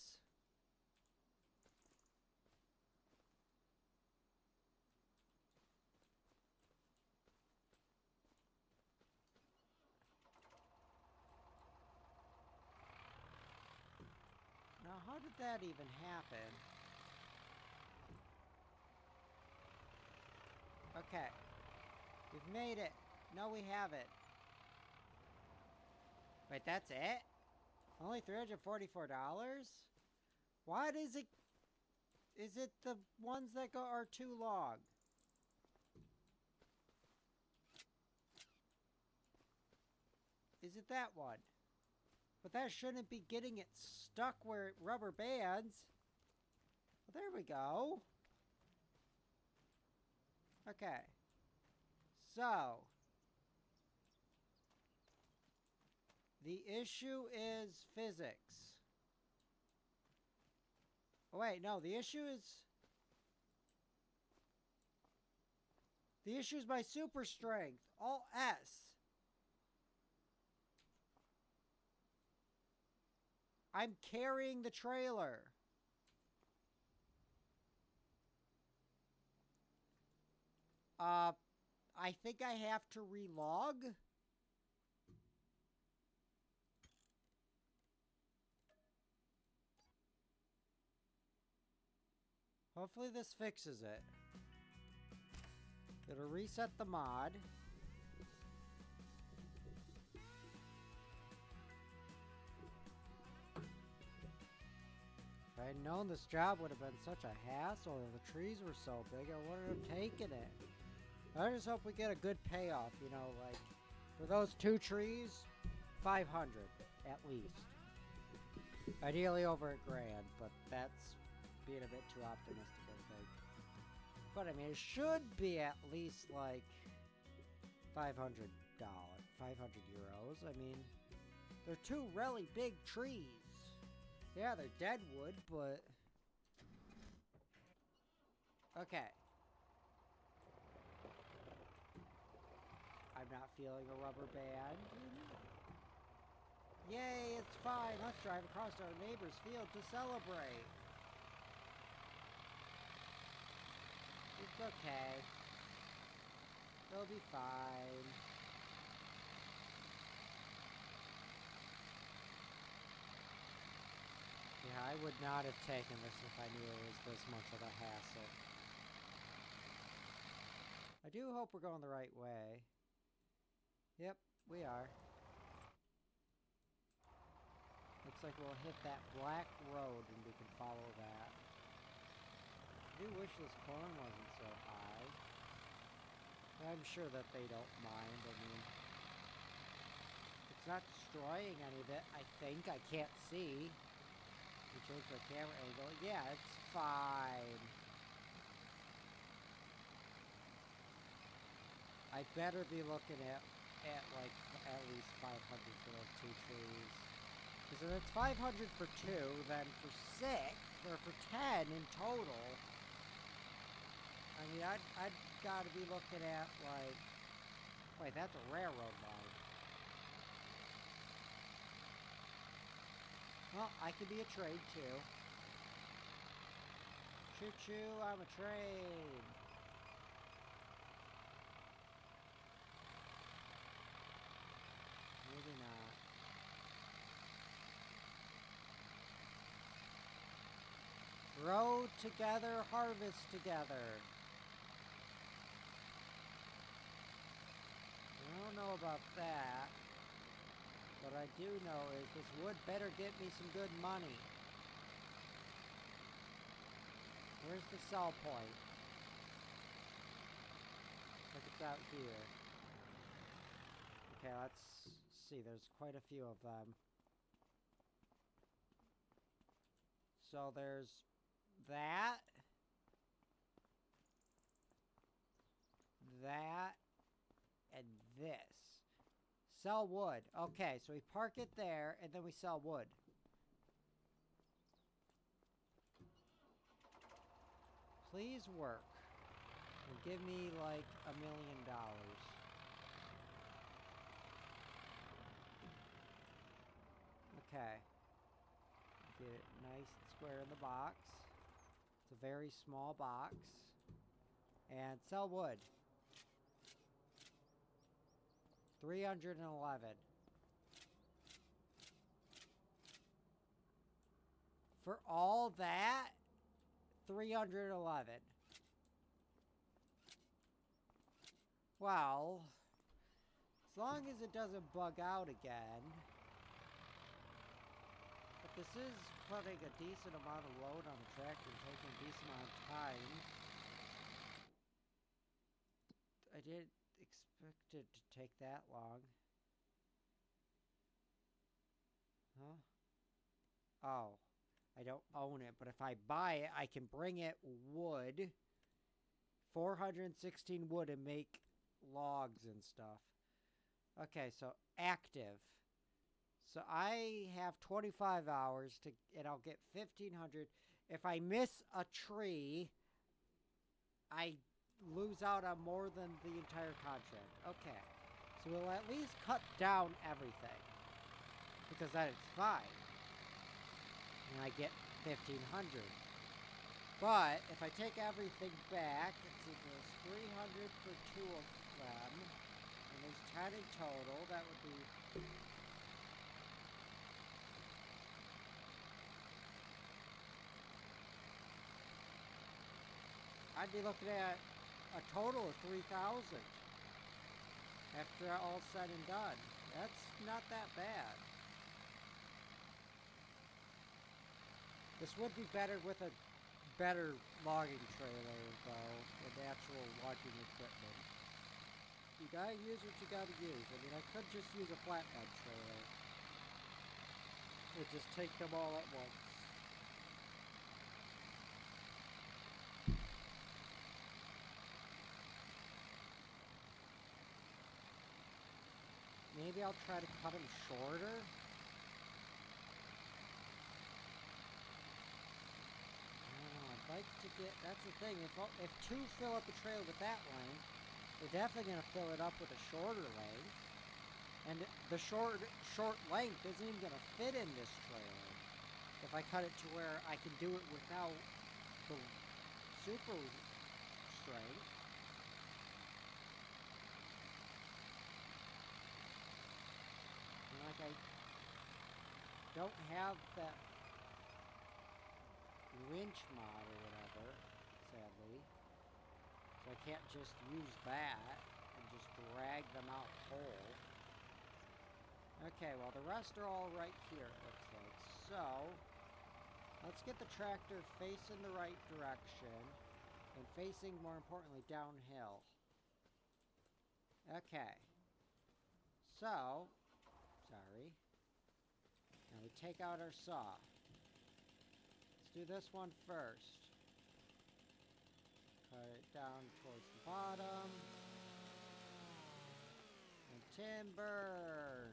Now, how did that even happen? Okay. We've made it. No, we haven't. Wait, that's it? Only $344? Why is it... Is it the ones that are too long? Is it that one? But that shouldn't be getting it stuck where it rubber bands. Well, there we go. Okay. So. The issue is physics. Oh, wait, no, the issue is... The issue is my super strength. Alt S. I'm carrying the trailer. I think I have to relog. Hopefully this fixes it. It'll reset the mod. If I had known this job would have been such a hassle, if the trees were so big, I wouldn't have taken it. I just hope we get a good payoff, you know, like, for those 2 trees, 500 at least. Ideally over $1,000, but that's being a bit too optimistic, I think. But I mean, it should be at least like $500, 500 euros. I mean, they're 2 really big trees. Yeah, they're dead wood, but... Okay. I'm not feeling a rubber band. Yay, it's fine. Let's drive across our neighbor's field to celebrate. It's okay. It'll be fine. Yeah, I would not have taken this if I knew it was this much of a hassle. I do hope we're going the right way. Yep, we are. Looks like we'll hit that black road and we can follow that. I do wish this corn wasn't so high. But I'm sure that they don't mind. I mean, it's not destroying any of it, I think. I can't see. We change our camera angle. Yeah, it's fine. I better be looking at like at least 500 for those 2 trees. Because if it's 500 for 2, then for 6 or for 10 in total, I mean, I'd got to be looking at like, wait, that's a railroad line. Well, I could be a trade too. Choo choo, I'm a trade. Maybe not. Grow together, harvest together. I don't know about that. What I do know is this wood better get me some good money. Where's the sell point? Looks like it's out here. Okay, let's see. There's quite a few of them. So there's that. That. And this. Sell wood. Okay, so we park it there, and then we sell wood. Please work. And give me, like, $1 million. Okay. Get it nice and square in the box. It's a very small box. And sell wood. 311. For all that, 311. Well, as long as it doesn't bug out again. But this is putting a decent amount of load on the tractor and taking a decent amount of time. I didn't expect it to take that long. Huh? Oh. I don't own it, but if I buy it, I can bring it wood. 416 wood and make logs and stuff. Okay, so active. So I have 25 hours to, and I'll get 1,500. If I miss a tree, I lose out on more than the entire contract. Okay, so we'll at least cut down everything, because then it's fine. And I get 1,500. But if I take everything back, let's see, there's 300 for 2 of them, and there's 10 in total. That would be I'd be looking at a total of 3,000 after all said and done. That's not that bad. This would be better with a better logging trailer, though, with actual logging equipment. You gotta use what you gotta use. I mean, I could just use a flatbed trailer. Or just take them all at once. Maybe I'll try to cut them shorter. Like to get, that's the thing, if 2 fill up a trailer with that length, they're definitely going to fill it up with a shorter length, and the short length isn't even going to fit in this trailer if I cut it to where I can do it without the super strength. And like I don't have that winch mod or whatever, sadly, so I can't just use that and just drag them out whole. Okay, well the rest are all right here, it looks like. So let's get the tractor facing the right direction and facing, more importantly, downhill. Okay, so sorry, now we take out our saw. Do this one first. Cut it down towards the bottom. And timber.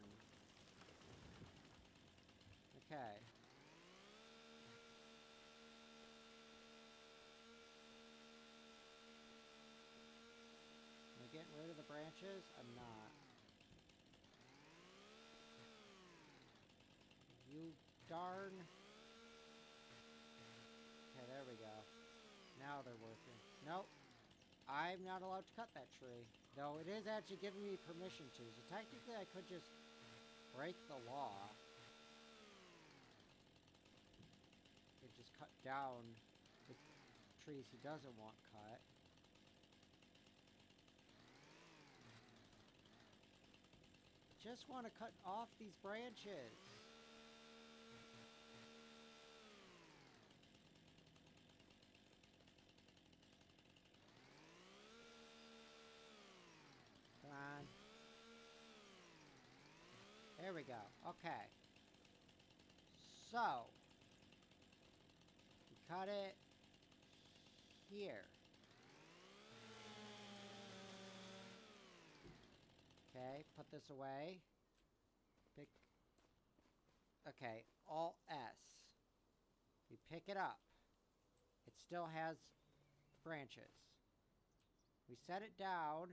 Okay. Am I getting rid of the branches? I'm not. You darn. Okay, there we go. Now they're working. Nope. I'm not allowed to cut that tree. Though it is actually giving me permission to. So technically I could just break the law. It just cut down the trees he doesn't want cut. Just want to cut off these branches. Come on. There we go. Okay. So, we cut it here. Okay, put this away. Pick. Okay, Alt S. We pick it up. It still has branches. We set it down.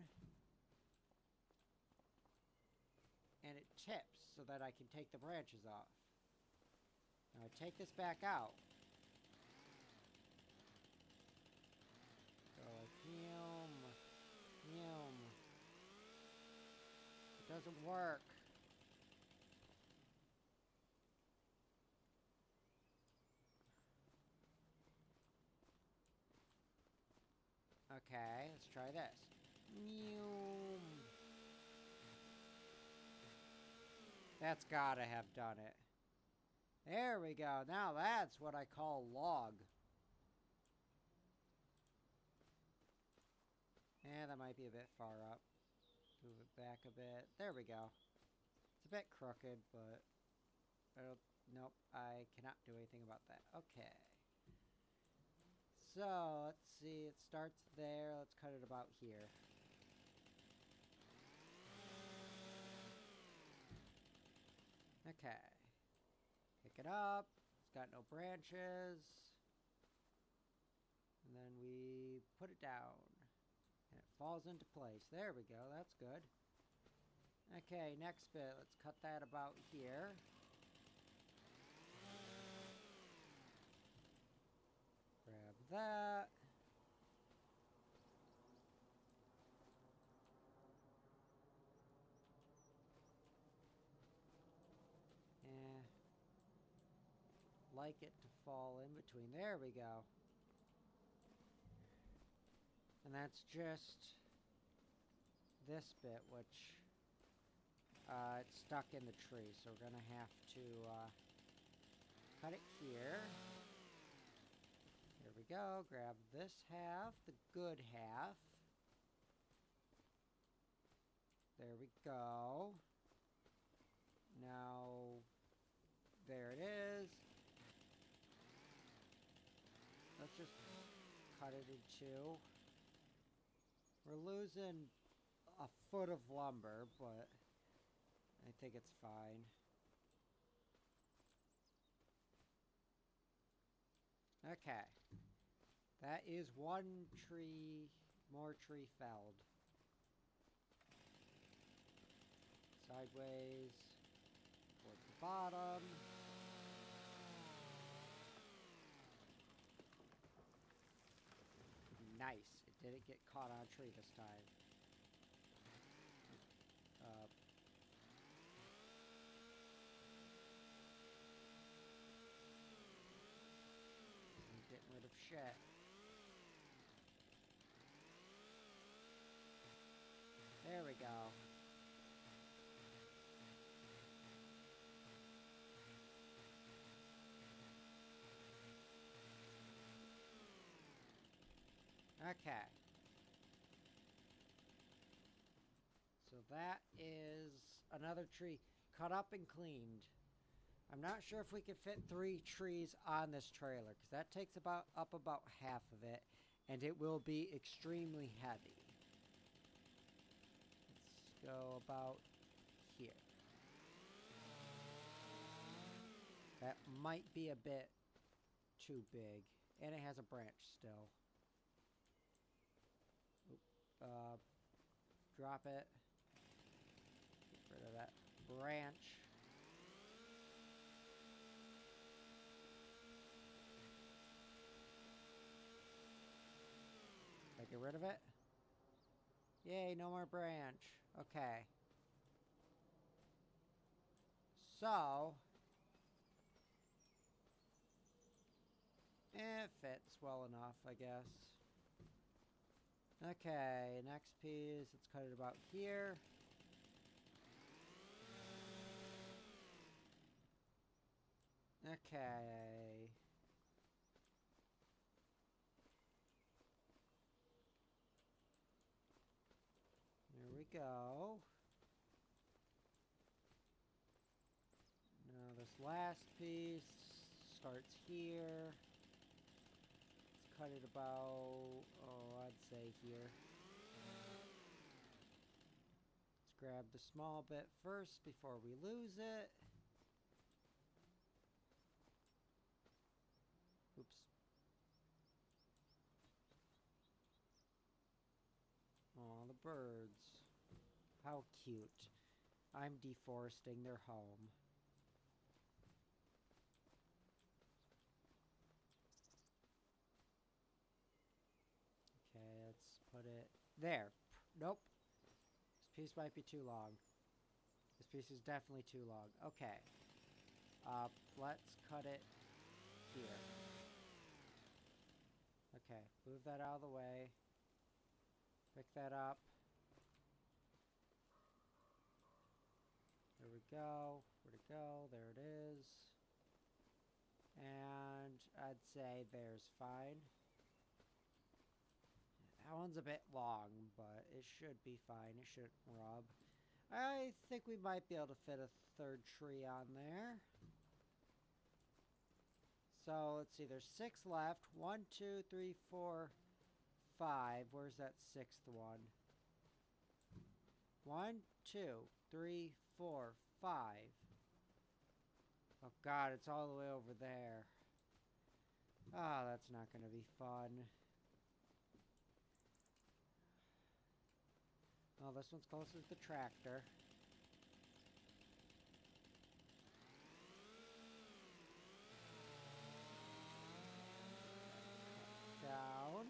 And it tips so that I can take the branches off. Now I take this back out. Go like yum. It doesn't work. Okay, let's try this. That's gotta have done it. There we go. Now that's what I call log. Yeah, that might be a bit far up. Move it back a bit. There we go. It's a bit crooked, but nope, I cannot do anything about that. Okay. So, let's see. It starts there. Let's cut it about here. Okay. Pick it up. It's got no branches. And then we put it down. And it falls into place. There we go. That's good. Okay, next bit. Let's cut that about here. Grab that. Like it to fall in between. There we go. And that's just this bit, which it's stuck in the tree. So we're going to have to cut it here. Here we go. Grab this half, the good half. There we go. Now, there it is. Let's just cut it in two. We're losing a foot of lumber, but I think it's fine. Okay. That is one tree, more tree felled. Sideways towards the bottom. Nice. It didn't get caught on a tree this time. I'm getting rid of shit. There we go. Okay. So that is another tree cut up and cleaned. I'm not sure if we can fit 3 trees on this trailer, because that takes about half of it, and it will be extremely heavy. Let's go about here. That might be a bit too big, and it has a branch still. Drop it. Get rid of that branch. Get rid of it. Yay, no more branch. Okay. So, it fits well enough, I guess. Okay, next piece, let's cut it about here. Okay. There we go. Now this last piece starts here. Let's cut it about, oh, I'd say here. Let's grab the small bit first before we lose it. Oops. Aw, the birds. How cute. I'm deforesting their home. Okay, let's put it there. Nope. This piece might be too long. This piece is definitely too long. Okay. Let's cut it here. Okay, move that out of the way. Pick that up. There we go. Where'd it go? There it is. And I'd say there's fine. That one's a bit long, but it should be fine. It shouldn't rub. I think we might be able to fit a third tree on there. So let's see, there's 6 left. 1, 2, 3, 4, 5. Where's that 6th one? 1, 2, 3, 4, 5. Oh god, it's all the way over there. Ah, oh, that's not gonna be fun. Oh, this one's closest to the tractor. Down.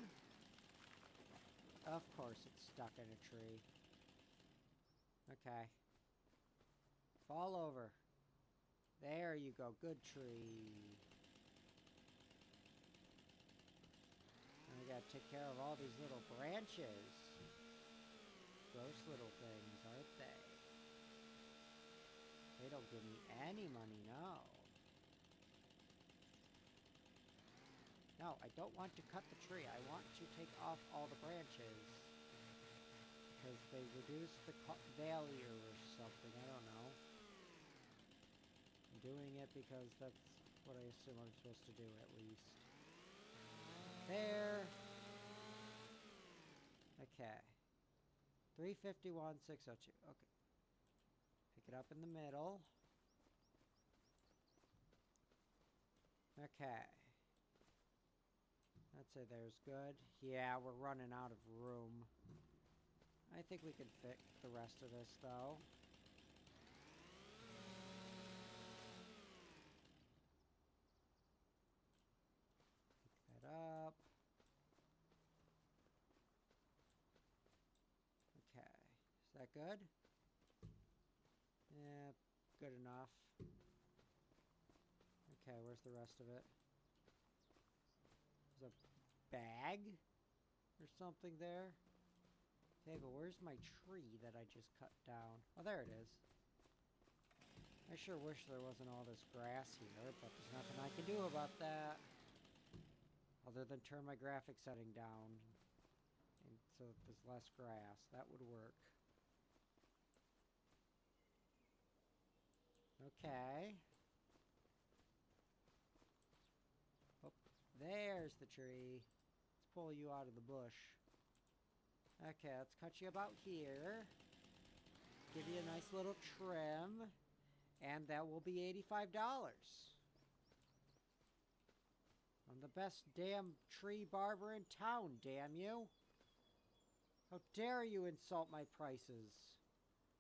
Of course it's stuck in a tree. Okay. Fall over. There you go. Good tree. Now we gotta take care of all these little branches. Gross little things, aren't they? They don't give me any money, no. No, I don't want to cut the tree. I want to take off all the branches. Because they reduce the value or something. I don't know. I'm doing it because that's what I assume I'm supposed to do, at least. There. Okay. 351, 602. Okay. Pick it up in the middle. Okay. I'd say there's good. Yeah, we're running out of room. I think we can fit the rest of this, though. Pick that up. Okay. Is that good? Yeah, good enough. Okay, where's the rest of it? There's a bag or something there. Okay, but where's my tree that I just cut down? Oh, there it is. I sure wish there wasn't all this grass here, but there's nothing I can do about that. Other than turn my graphic setting down. And so that there's less grass. That would work. Okay. Oh, there's the tree. Let's pull you out of the bush. Okay, let's cut you about here. Give you a nice little trim. And that will be $85. I'm the best damn tree barber in town, damn you. How dare you insult my prices?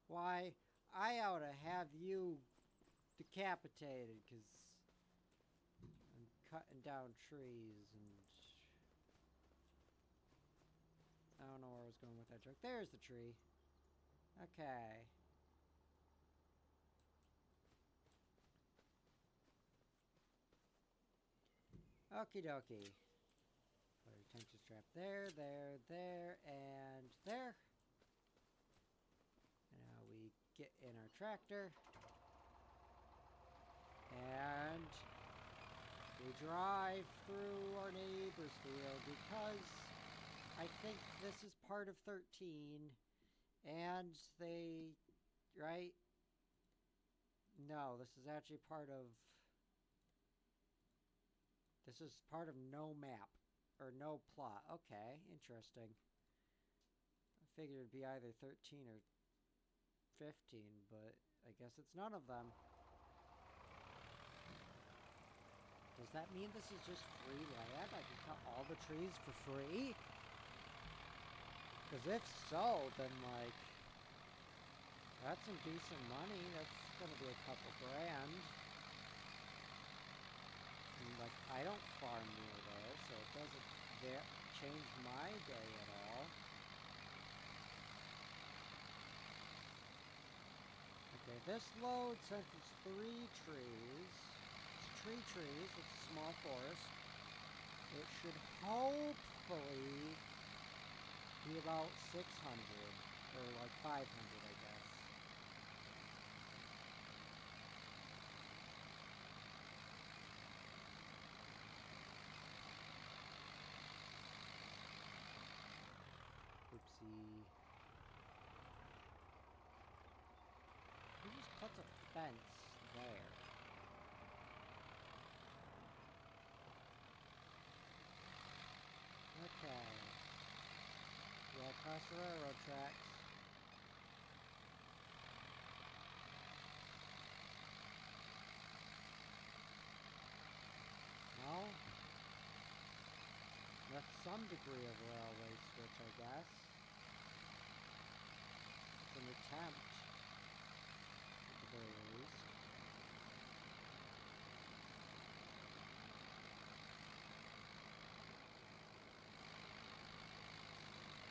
Why, I ought to have you decapitated because I'm cutting down trees and... don't know where I was going with that joke. There's the tree. Okay. Okie dokie. Put our retention strap there, there, there, and there. And now we get in our tractor. And we drive through our neighbor's field because I think this is part of 13. And they, right? No, this is actually part of, this is part of no map, or no plot. Okay, interesting. I figured it'd be either 13 or 15, but I guess it's none of them. Does that mean this is just free land? I can cut all the trees for free? Because if so, then like, that's some decent money. That's gonna be a couple grand. And like, I don't farm near there, so it doesn't change my day at all. Okay, this load, since it's 3 trees, it's trees, it's a small forest, it should hopefully be about 600, or like 500, I guess. Oopsie. Who just puts a fence there? Okay. Yeah, across the railroad tracks. No? That's some degree of railway switch, I guess. It's an attempt, at the very least.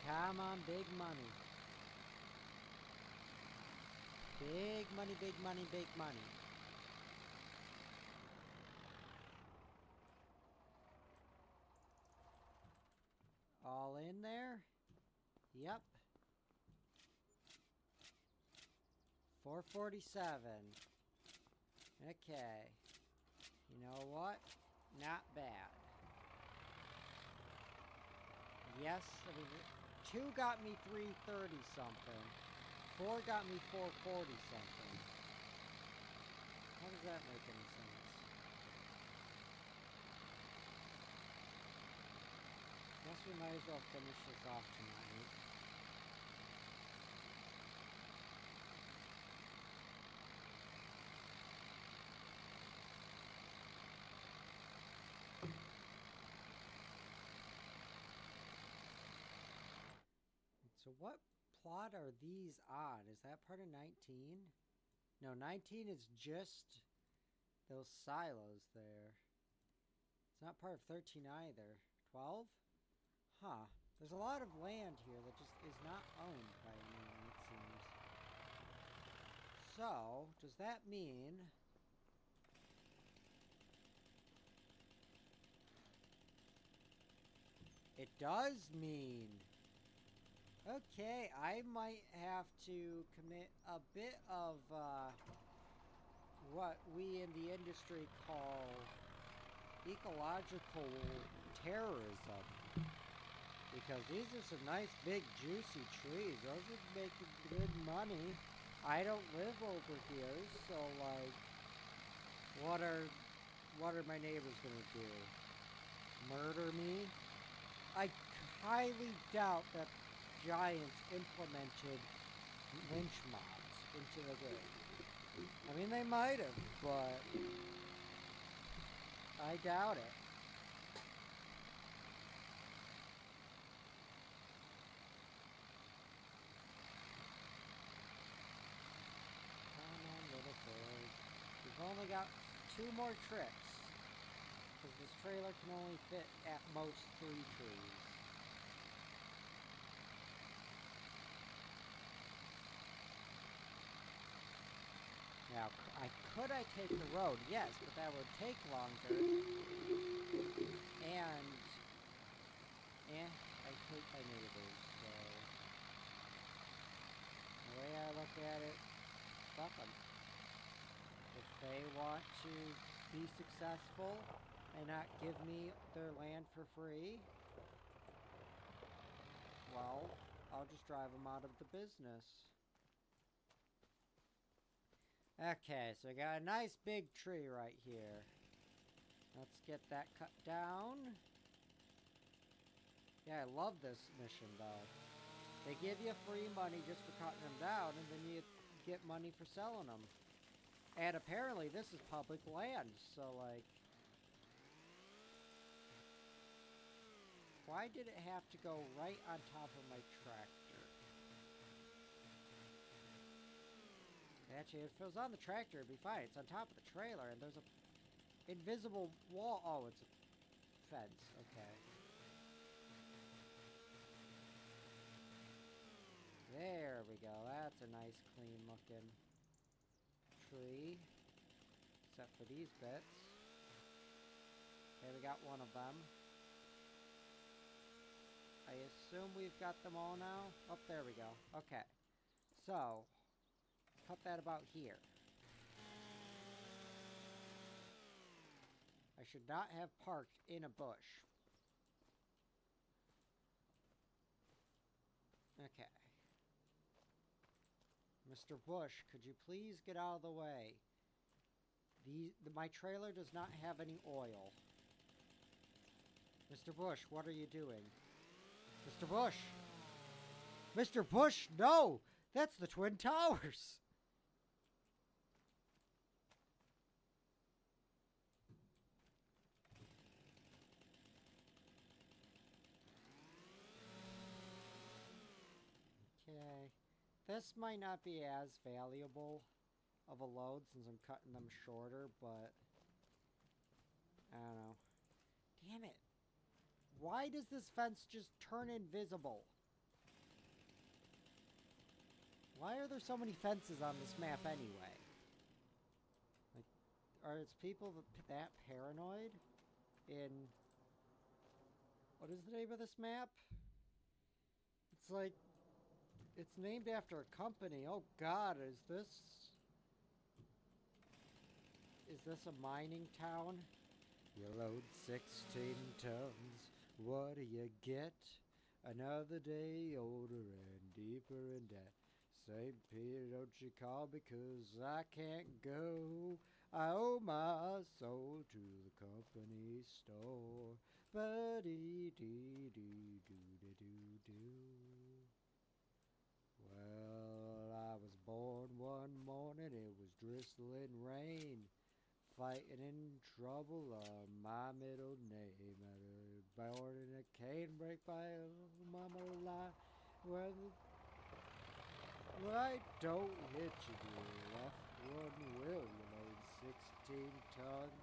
Come on, big money. Big money, big money, big money. All in there? Yep. 447. Okay. You know what? Not bad. Yes, I mean, 2 got me 330 something. 4 got me 440 something. How does that make any sense? Guess we might as well finish this off tonight. So what plot are these on? Is that part of 19? No, 19 is just those silos there. It's not part of 13 either. 12? Huh. There's a lot of land here that just is not owned by anyone, it seems. So, does that mean... It does mean... Okay, I might have to commit a bit of what we in the industry call ecological terrorism. Because these are some nice big juicy trees. Those would make good money. I don't live over here, so like what are my neighbors gonna do? Murder me? I highly doubt that Giants implemented lynch mobs into the game. I mean, they might have, but I doubt it. Come on, little Ford. We've only got 2 more trips, because this trailer can only fit at most 3 trees. I take the road? Yes, but that would take longer. And, I hate my neighbors, so... The way I look at it, fuck them. If they want to be successful and not give me their land for free, well, I'll just drive them out of the business. Okay, so I got a nice big tree right here. Let's get that cut down. Yeah, I love this mission, though. They give you free money just for cutting them down, and then you get money for selling them. And apparently this is public land, so like... Why did it have to go right on top of my tractor? Actually, if it was on the tractor, it'd be fine. It's on top of the trailer, and there's a invisible wall. Oh, it's a fence. Okay. There we go. That's a nice, clean-looking tree. Except for these bits. Okay, we got one of them. I assume we've got them all now? Oh, there we go. Okay. So, cut that about here. I should not have parked in a bush. Okay. Mr. Bush, could you please get out of the way? My trailer does not have any oil. Mr. Bush, what are you doing? Mr. Bush! Mr. Bush, no! That's the Twin Towers! Okay. This might not be as valuable of a load since I'm cutting them shorter, but... I don't know. Damn it. Why does this fence just turn invisible? Why are there so many fences on this map anyway? Like, are its people that paranoid? What is the name of this map? It's like... It's named after a company. Oh god, is this a mining town? You load 16 tons. What do you get? Another day older and deeper in debt. St. Peter, don't you call because I can't go. I owe my soul to the company store. Ba-dee-dee-dee-doo-dee-doo-doo. Well, I was born one morning, it was drizzling rain. Fighting in trouble, my middle name. Born in a canebrake by a mama line. When the right don't hit you, the left one will. You load 16 tons.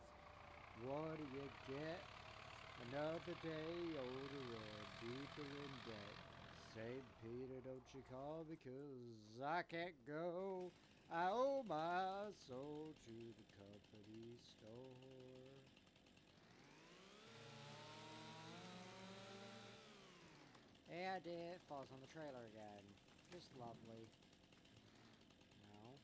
What do you get? Another day older and deeper in debt. St. Peter, don't you call because I can't go. I owe my soul to the company store. And it falls on the trailer again. Just lovely. No.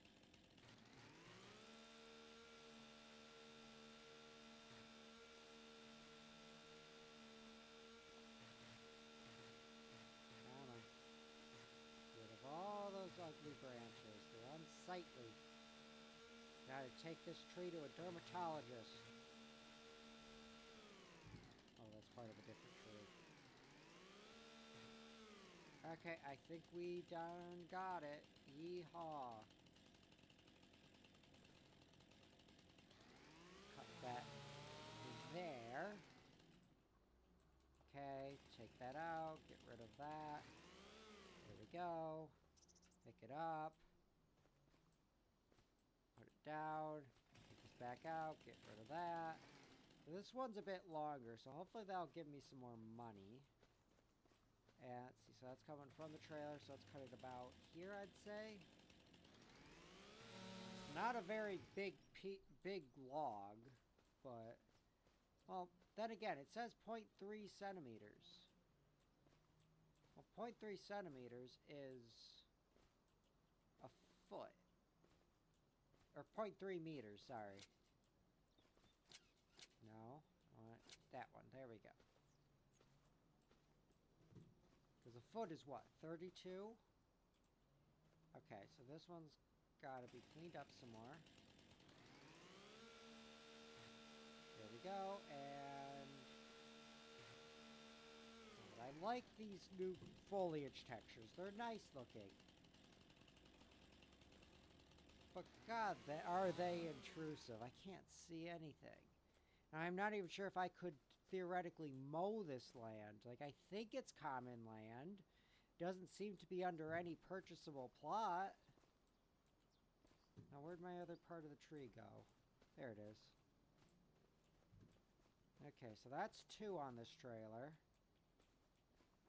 Get rid of all those ugly branches. They're unsightly. Gotta take this tree to a dermatologist. Oh, that's part of a different tree. Okay, I think we done got it. Yeehaw. Cut that there. Okay, take that out. Get rid of that. There we go. Pick it up. Put it down. Take this back out. Get rid of that. This one's a bit longer, so hopefully that'll give me some more money. And let's see, so that's coming from the trailer, so let's cut it about here, I'd say. not a very big log, but, well, then again, it says 0.3 centimeters. Well, 0.3 centimeters is a foot. Or 0.3 meters, sorry. No, that one. There we go. Because a foot is what, 32? Okay, so this one's got to be cleaned up some more. There we go, and I like these new foliage textures. They're nice looking. But God, are they intrusive. I can't see anything. And I'm not even sure if I could theoretically mow this land. Like, I think it's common land. Doesn't seem to be under any purchasable plot. Now, where'd my other part of the tree go? There it is. Okay, so that's 2 on this trailer.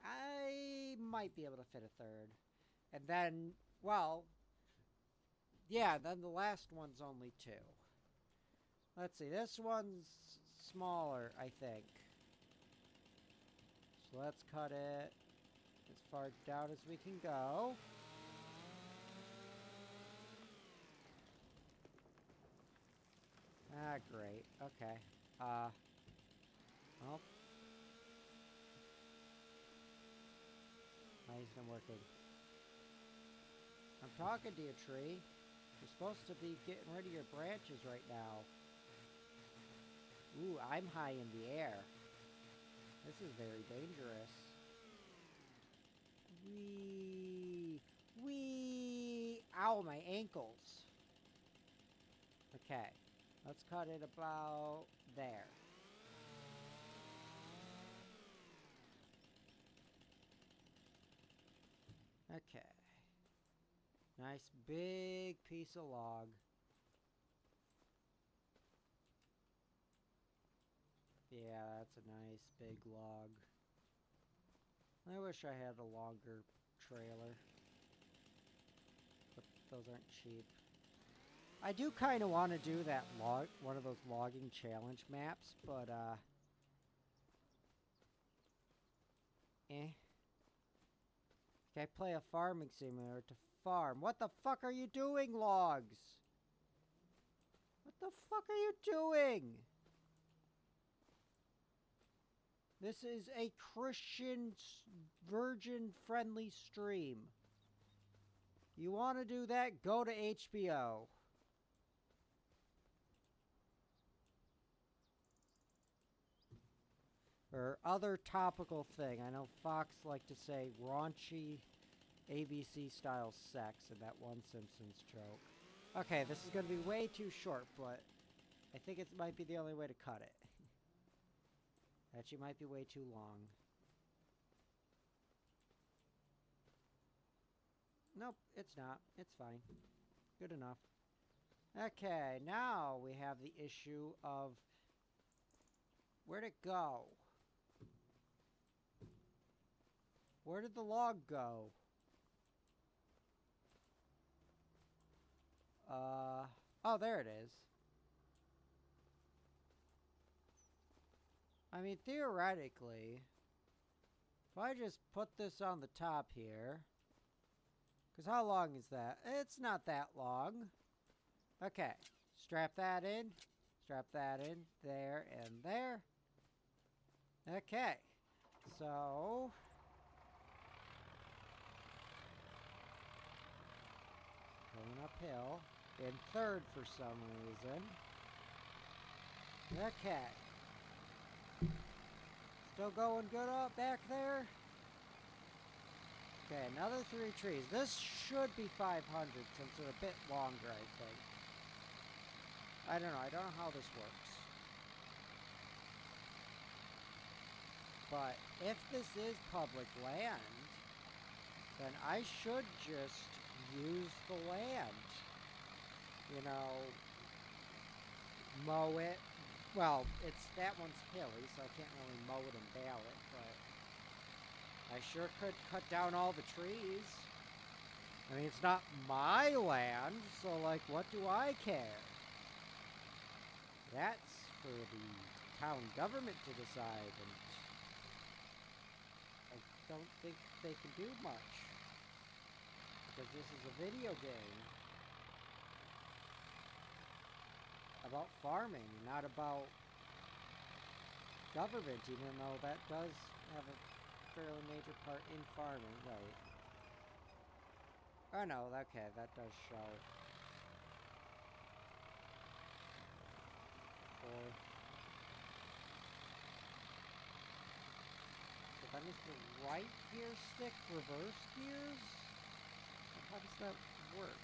I might be able to fit a third. And then, well, yeah, then the last one's only 2. Let's see, this one's smaller, I think. So let's cut it as far down as we can go. Ah, great. Okay. Well. Why isn't it working? I'm talking to you, tree. You're supposed to be getting rid of your branches right now. Ooh, I'm high in the air. This is very dangerous. Whee! Whee! Ow, my ankles. Okay. Let's cut it about there. Okay. Nice big piece of log. Yeah, that's a nice big log. I wish I had a longer trailer. But those aren't cheap. I do kind of want to do that one of those logging challenge maps, but I play a farming simulator to farm. What the fuck are you doing, logs? What the fuck are you doing? This is a Christian virgin-friendly stream. You want to do that? Go to HBO. Or other topical thing. I know Fox like to say raunchy ABC-style sex in that one Simpsons joke. Okay, this is going to be way too short, but I think it might be the only way to cut it. Actually, might be way too long. Nope, it's not. It's fine. Good enough. Okay, now we have the issue of where'd it go? Where did the log go? Oh, there it is. I mean, theoretically, if I just put this on the top here, because how long is that? It's not that long. Okay, strap that in, there and there. Okay, so going uphill in third for some reason. Okay. Still going good up back there? Okay, another 3 trees. This should be 500 since they're a bit longer, I think. I don't know how this works. But if this is public land, then I should just use the land. You know, mow it. Well, that one's hilly, so I can't really mow it and bale it, but I sure could cut down all the trees. I mean, it's not my land, so, like, what do I care? That's for the town government to decide, and I don't think they can do much. Because this is a video game about farming, not about government, even though that does have a fairly major part in farming, right? Oh no, okay, that does show. Fourth. So then is the right gear stick reverse gears? How does that work?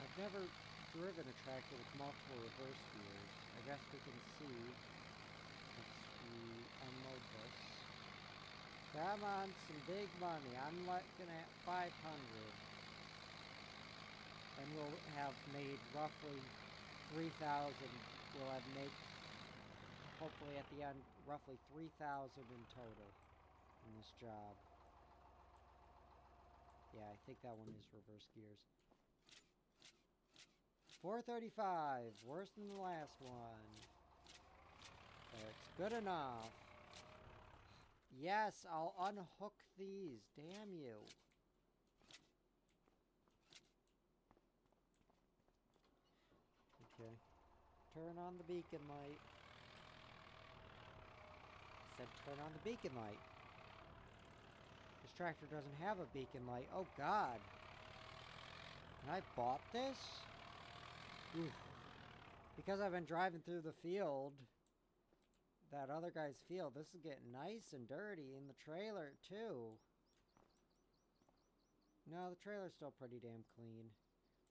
I've never driven a tractor with multiple reverse gears. I guess we can see as we unload this. Come on, some big money. I'm looking at 500. And we'll have made roughly 3,000. We'll have made, hopefully at the end, roughly 3,000 in total in this job. Yeah, I think that one is reverse gears. 435, worse than the last one. But it's good enough. Yes, I'll unhook these. Damn you. Okay. Turn on the beacon light. I said turn on the beacon light. This tractor doesn't have a beacon light. Oh god. And I bought this? Oof. Because I've been driving through the field, that other guy's field, this is getting nice and dirty in the trailer too. No, the trailer's still pretty damn clean.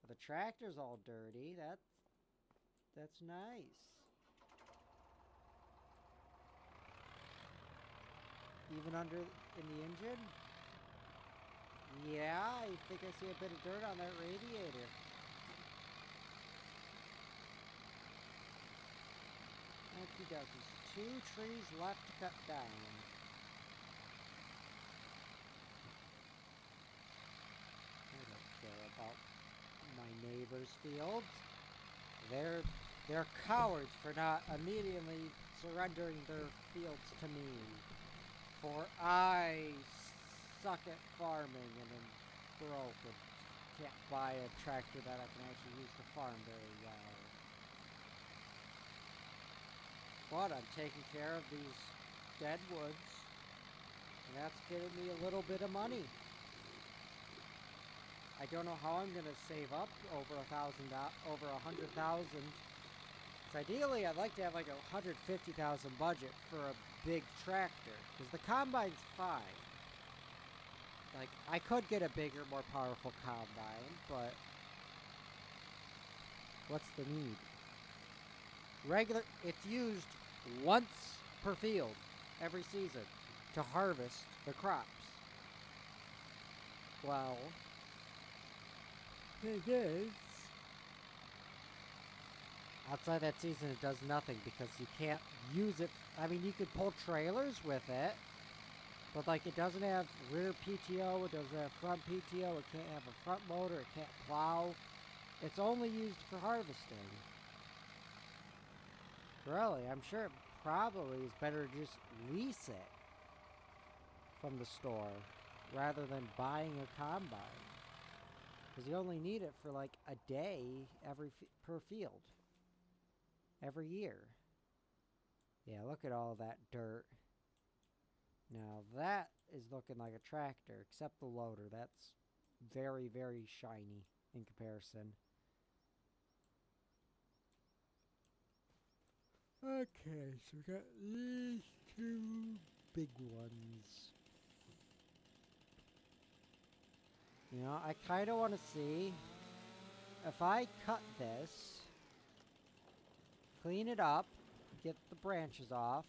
But the tractor's all dirty. That's nice. Even under in the engine? Yeah, I think I see a bit of dirt on that radiator. Okie dokies. 2 trees left to cut down. I don't care about my neighbor's fields. They're cowards for not immediately surrendering their fields to me. For I suck at farming and am broke and can't buy a tractor that I can actually use to farm very well. But I'm taking care of these dead woods, and that's getting me a little bit of money. I don't know how I'm going to save up over $100,000. Ideally, I'd like to have like a $150,000 budget for a big tractor, because the combine's fine. Like, I could get a bigger, more powerful combine, but what's the need? It's used once per field every season to harvest the crops. Well, it is. Outside that season, it does nothing because you can't use it. I mean, you could pull trailers with it, but like it doesn't have rear PTO, it doesn't have front PTO, it can't have a front loader, it can't plow. It's only used for harvesting. Really, I'm sure it probably is better to just lease it from the store rather than buying a combine. Because you only need it for like a day per field. Every year. Yeah, look at all that dirt. Now that is looking like a tractor, except the loader. That's very, very shiny in comparison. Okay, so we got these 2 big ones. You know, I kind of want to see if I cut this, clean it up, get the branches off.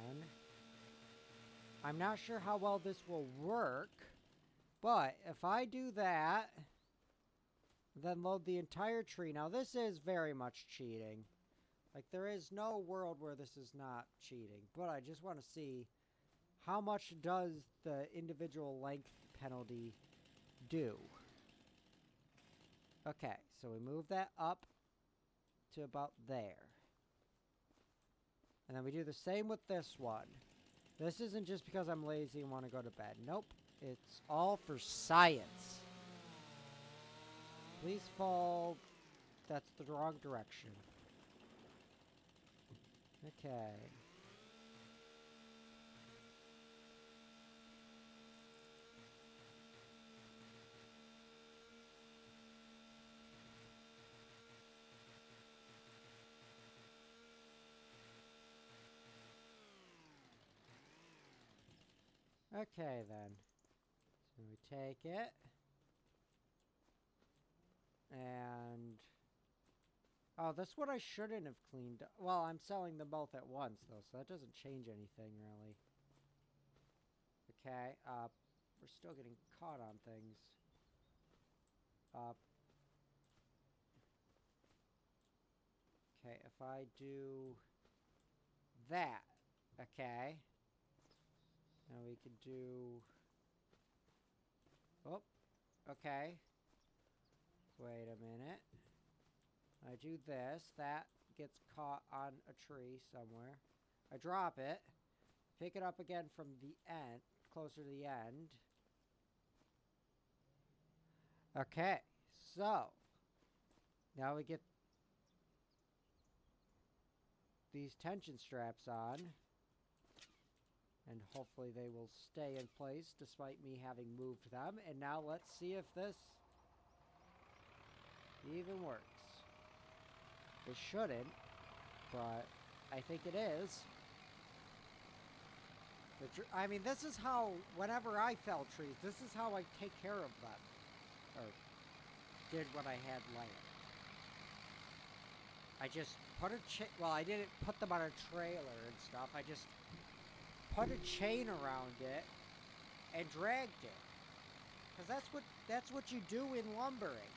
And I'm not sure how well this will work, but if I do that, Then load the entire tree. Now this is very much cheating. Like there is no world where this is not cheating. But I just want to see how much does the individual length penalty do. Okay, so we move that up to about there. And then we do the same with this one. This isn't just because I'm lazy and want to go to bed. Nope. It's all for science. Please fall. That's the wrong direction. Okay. Okay, then. So we take it. And... oh, that's what I shouldn't have cleaned up. Well, I'm selling them both at once, though, so that doesn't change anything, really. Okay, we're still getting caught on things. Okay, if I do that, okay. Now we could do... oh, okay. Wait a minute. I do this. That gets caught on a tree somewhere. I drop it. Pick it up again from the end, closer to the end. Okay, so now we get these tension straps on. And hopefully they will stay in place despite me having moved them. And now let's see if this even works. It shouldn't, but I think it is. I mean, this is how, whenever I fell trees, this is how I take care of them. Or did what I had laying. I just put a well, I didn't put them on a trailer and stuff. I just put a chain around it and dragged it. Because that's what you do in lumbering.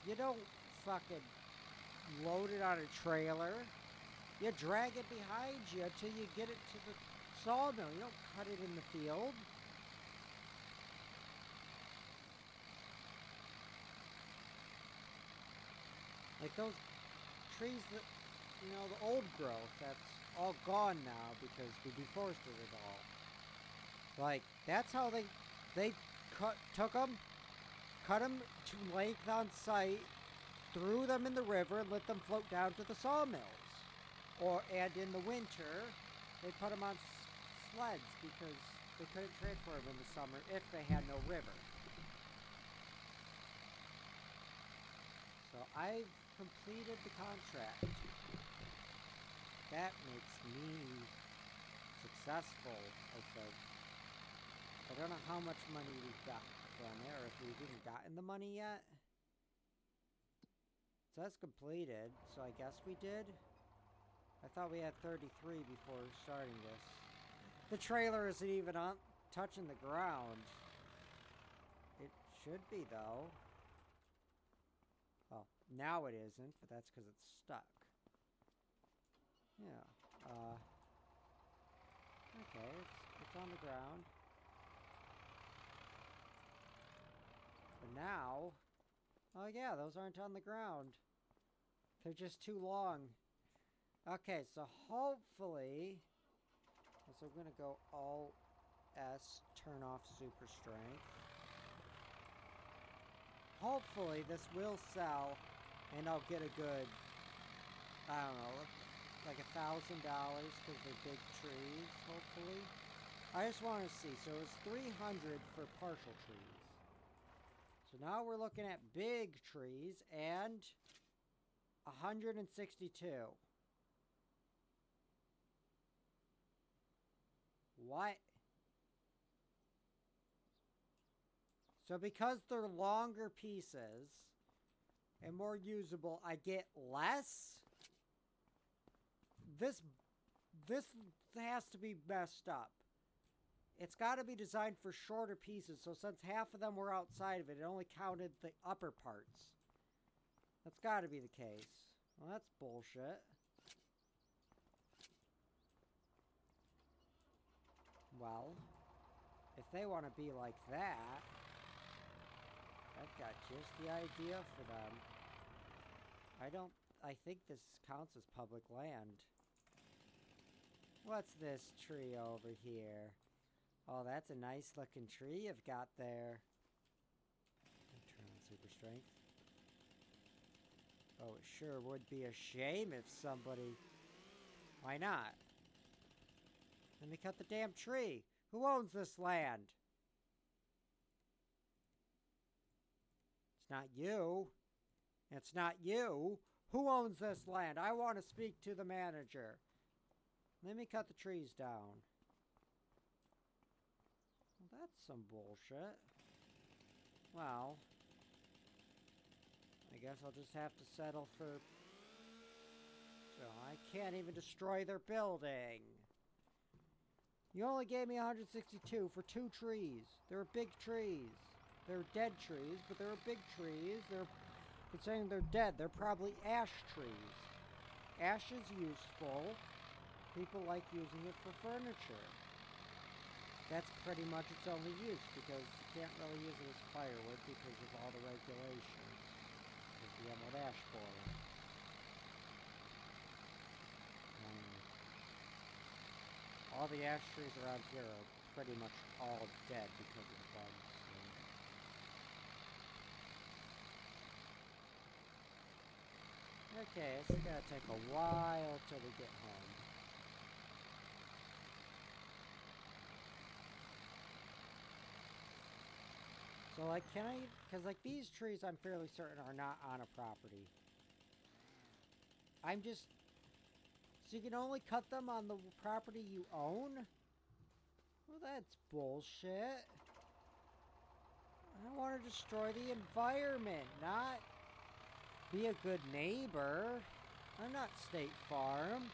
You don't fucking load it on a trailer. You drag it behind you until you get it to the sawmill. You don't cut it in the field. Like those trees that, you know, the old growth, that's all gone now because we deforested it all. Like, that's how they took them, cut them to length on site, threw them in the river and let them float down to the sawmills. And in the winter, they put them on sleds because they couldn't transport them in the summer if they had no river. So I've completed the contract. That makes me successful, I think. I don't know how much money we've got from it, or if we've even gotten the money yet. So that's completed, so I guess we did. I thought we had 33 before starting this. The trailer isn't even touching the ground. It should be, though. Oh, now it isn't, but that's because it's stuck. Yeah. Okay, it's on the ground. But now... oh yeah, those aren't on the ground. They're just too long. Okay, so hopefully... so I'm going to go Alt-S, turn off super strength. Hopefully this will sell, and I'll get a good, I don't know, like $1,000 because they're big trees, hopefully. I just want to see. So it was 300 for partial trees. So now we're looking at big trees and 162. What? So because they're longer pieces and more usable, I get less? This has to be messed up. It's got to be designed for shorter pieces, so since half of them were outside of it, it only counted the upper parts. That's got to be the case. Well, that's bullshit. Well, if they want to be like that, I've got just the idea for them. I think this counts as public land. What's this tree over here? Oh, that's a nice looking tree you've got there. Turn on super strength. Oh, it sure would be a shame if somebody... Why not? Let me cut the damn tree. Who owns this land? It's not you. It's not you. Who owns this land? I want to speak to the manager. Let me cut the trees down. Well, that's some bullshit. Well, I guess I'll just have to settle for... So I can't even destroy their building. You only gave me 162 for 2 trees. They were big trees. They were dead trees, but they were big trees. Considering they're dead, they're probably ash trees. Ash is useful. People like using it for furniture. That's pretty much its only use, because you can't really use it as firewood because of all the regulations. Because the emerald ash borer. All the ash trees around here are pretty much all dead because of the bugs. So. Okay, it's gonna take a while till we get home. So, like, can I... Because, like, these trees I'm fairly certain are not on a property. I'm just... So you can only cut them on the property you own? Well, that's bullshit. I want to destroy the environment, not be a good neighbor. I'm not State Farm.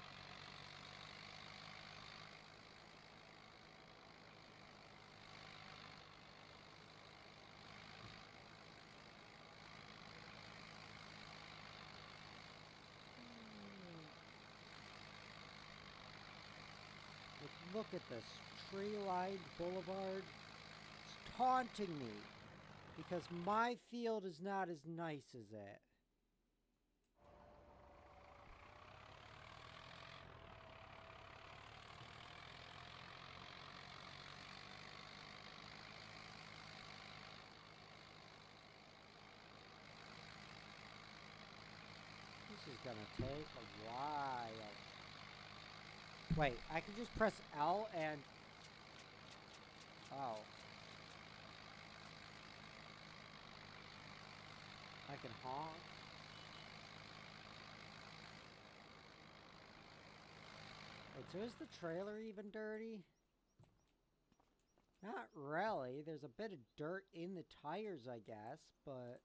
Look at this tree-lined boulevard. It's taunting me because my field is not as nice as it. This is gonna take a while. Wait, I can just press L and... Oh. I can honk. Wait, so is the trailer even dirty? Not really. There's a bit of dirt in the tires, I guess, but...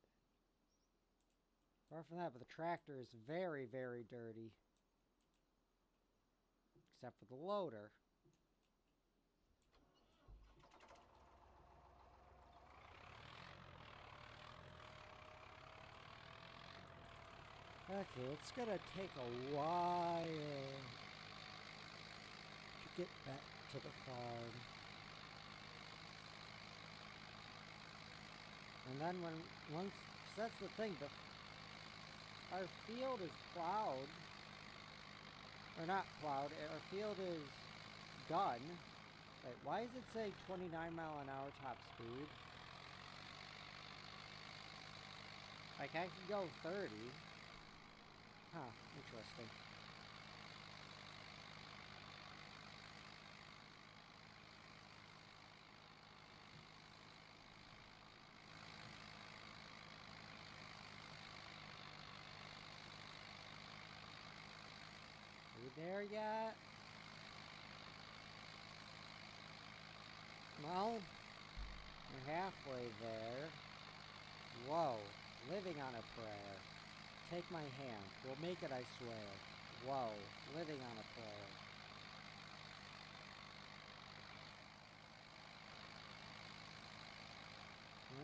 Apart from that, but the tractor is very, very dirty. Except for the loader. Okay, it's gonna take a while to get back to the farm. And then once that's the thing, our field is plowed. Or not plowed, our field is done. Wait, why does it say 29 mile an hour top speed? Like, I can go 30. Huh, interesting. Are we there yet? Well, we're halfway there. Whoa, living on a prayer. Take my hand. We'll make it, I swear. Whoa, living on a prayer.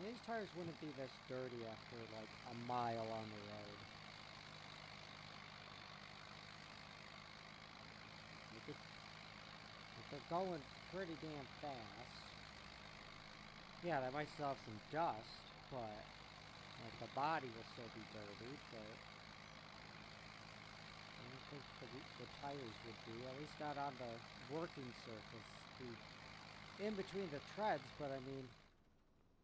These tires wouldn't be this dirty after like a mile on the road. They're going pretty damn fast. Yeah, they might still have some dust, but like the body will still be dirty, but I don't think the tires would be, at least not on the working surface. In between the treads, but I mean,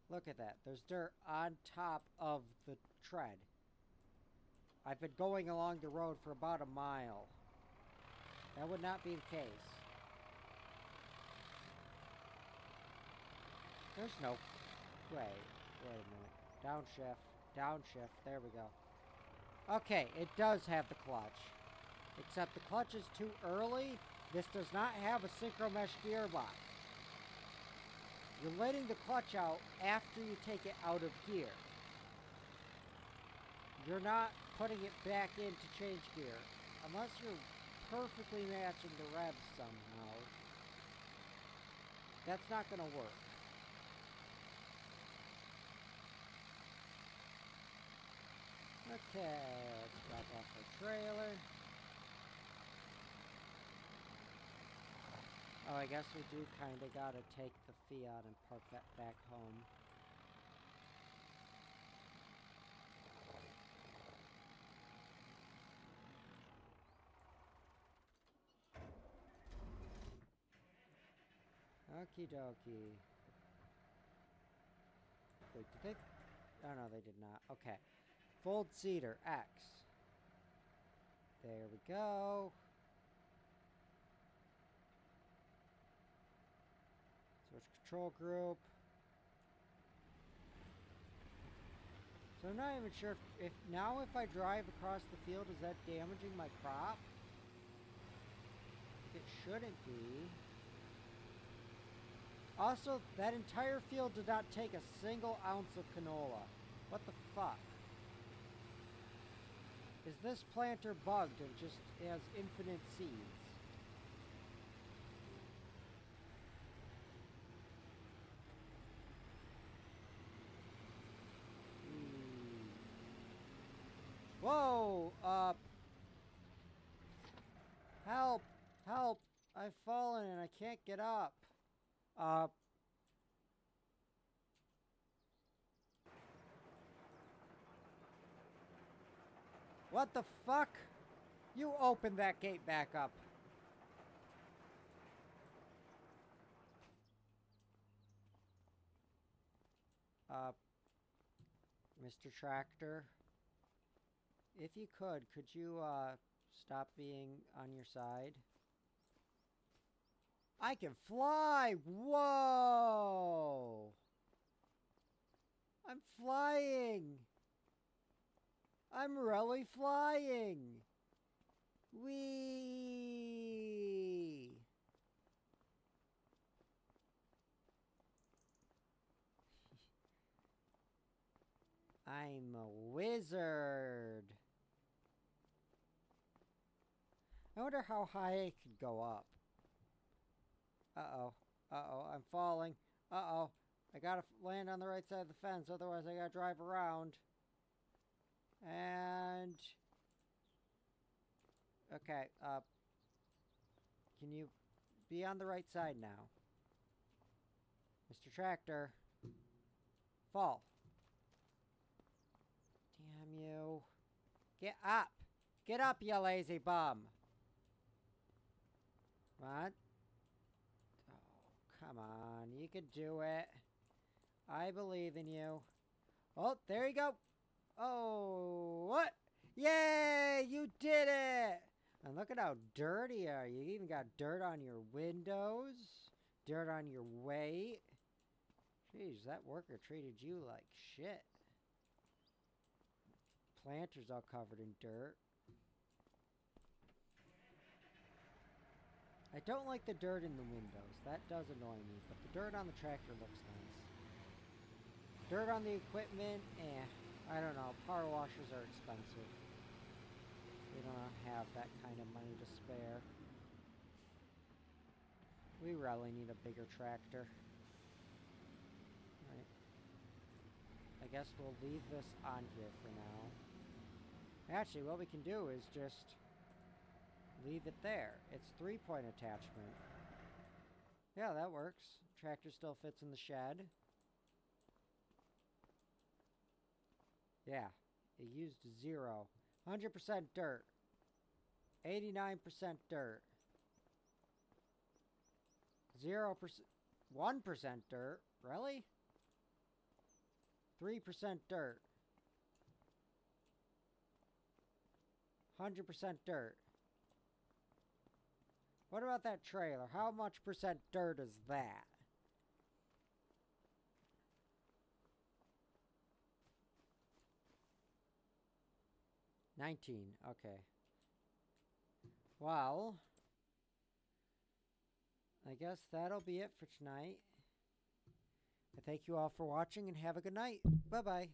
look at that. There's dirt on top of the tread. I've been going along the road for about a mile. That would not be the case. There's no... Wait a minute. Downshift. Downshift. There we go. Okay, it does have the clutch. Except the clutch is too early. This does not have a synchro mesh gearbox. You're letting the clutch out after you take it out of gear. You're not putting it back in to change gear. Unless you're perfectly matching the revs somehow. That's not going to work. Okay, let's drop off the trailer. Oh, I guess we do kind of got to take the Fiat and park that back home. Okie dokie. Wait, did they? Oh, no, they did not. Okay. Fold seater, X. There we go. Switch control group. So I'm not even sure if now if I drive across the field, is that damaging my crop? It shouldn't be. Also, that entire field did not take a single ounce of canola. What the fuck? Is this planter bugged and just has infinite seeds? Whoa! Help! Help! I've fallen and I can't get up. What the fuck? You opened that gate back up. Mr. Tractor, if you could you, stop being on your side? I can fly! Whoa! I'm flying! I'm really flying! Whee! I'm a wizard! I wonder how high it could go up. Uh-oh. Uh-oh, I'm falling. Uh-oh. I gotta land on the right side of the fence, otherwise I gotta drive around. And... Okay, can you be on the right side now? Mr. Tractor. Fall. Damn you. Get up! Get up, you lazy bum! What? Oh, come on. You can do it. I believe in you. Oh, there you go. Oh, what? Yay! You did it! And look at how dirty you are. You even got dirt on your windows. Dirt on your weight. Jeez, that worker treated you like shit. Planter's all covered in dirt. I don't like the dirt in the windows. That does annoy me. But the dirt on the tractor looks nice. Dirt on the equipment, eh. I don't know. Power washers are expensive. We don't have that kind of money to spare. We really need a bigger tractor. Right. I guess we'll leave this on here for now. Actually, what we can do is just leave it there. It's 3-point attachment. Yeah, that works. Tractor still fits in the shed. Yeah, it used 0. 100% dirt. 89% dirt. 0%. 1% dirt. Really? 3% dirt. 100% dirt. What about that trailer? How much percent dirt is that? $19. Okay. Well, I guess that'll be it for tonight. I thank you all for watching and have a good night. Bye-bye.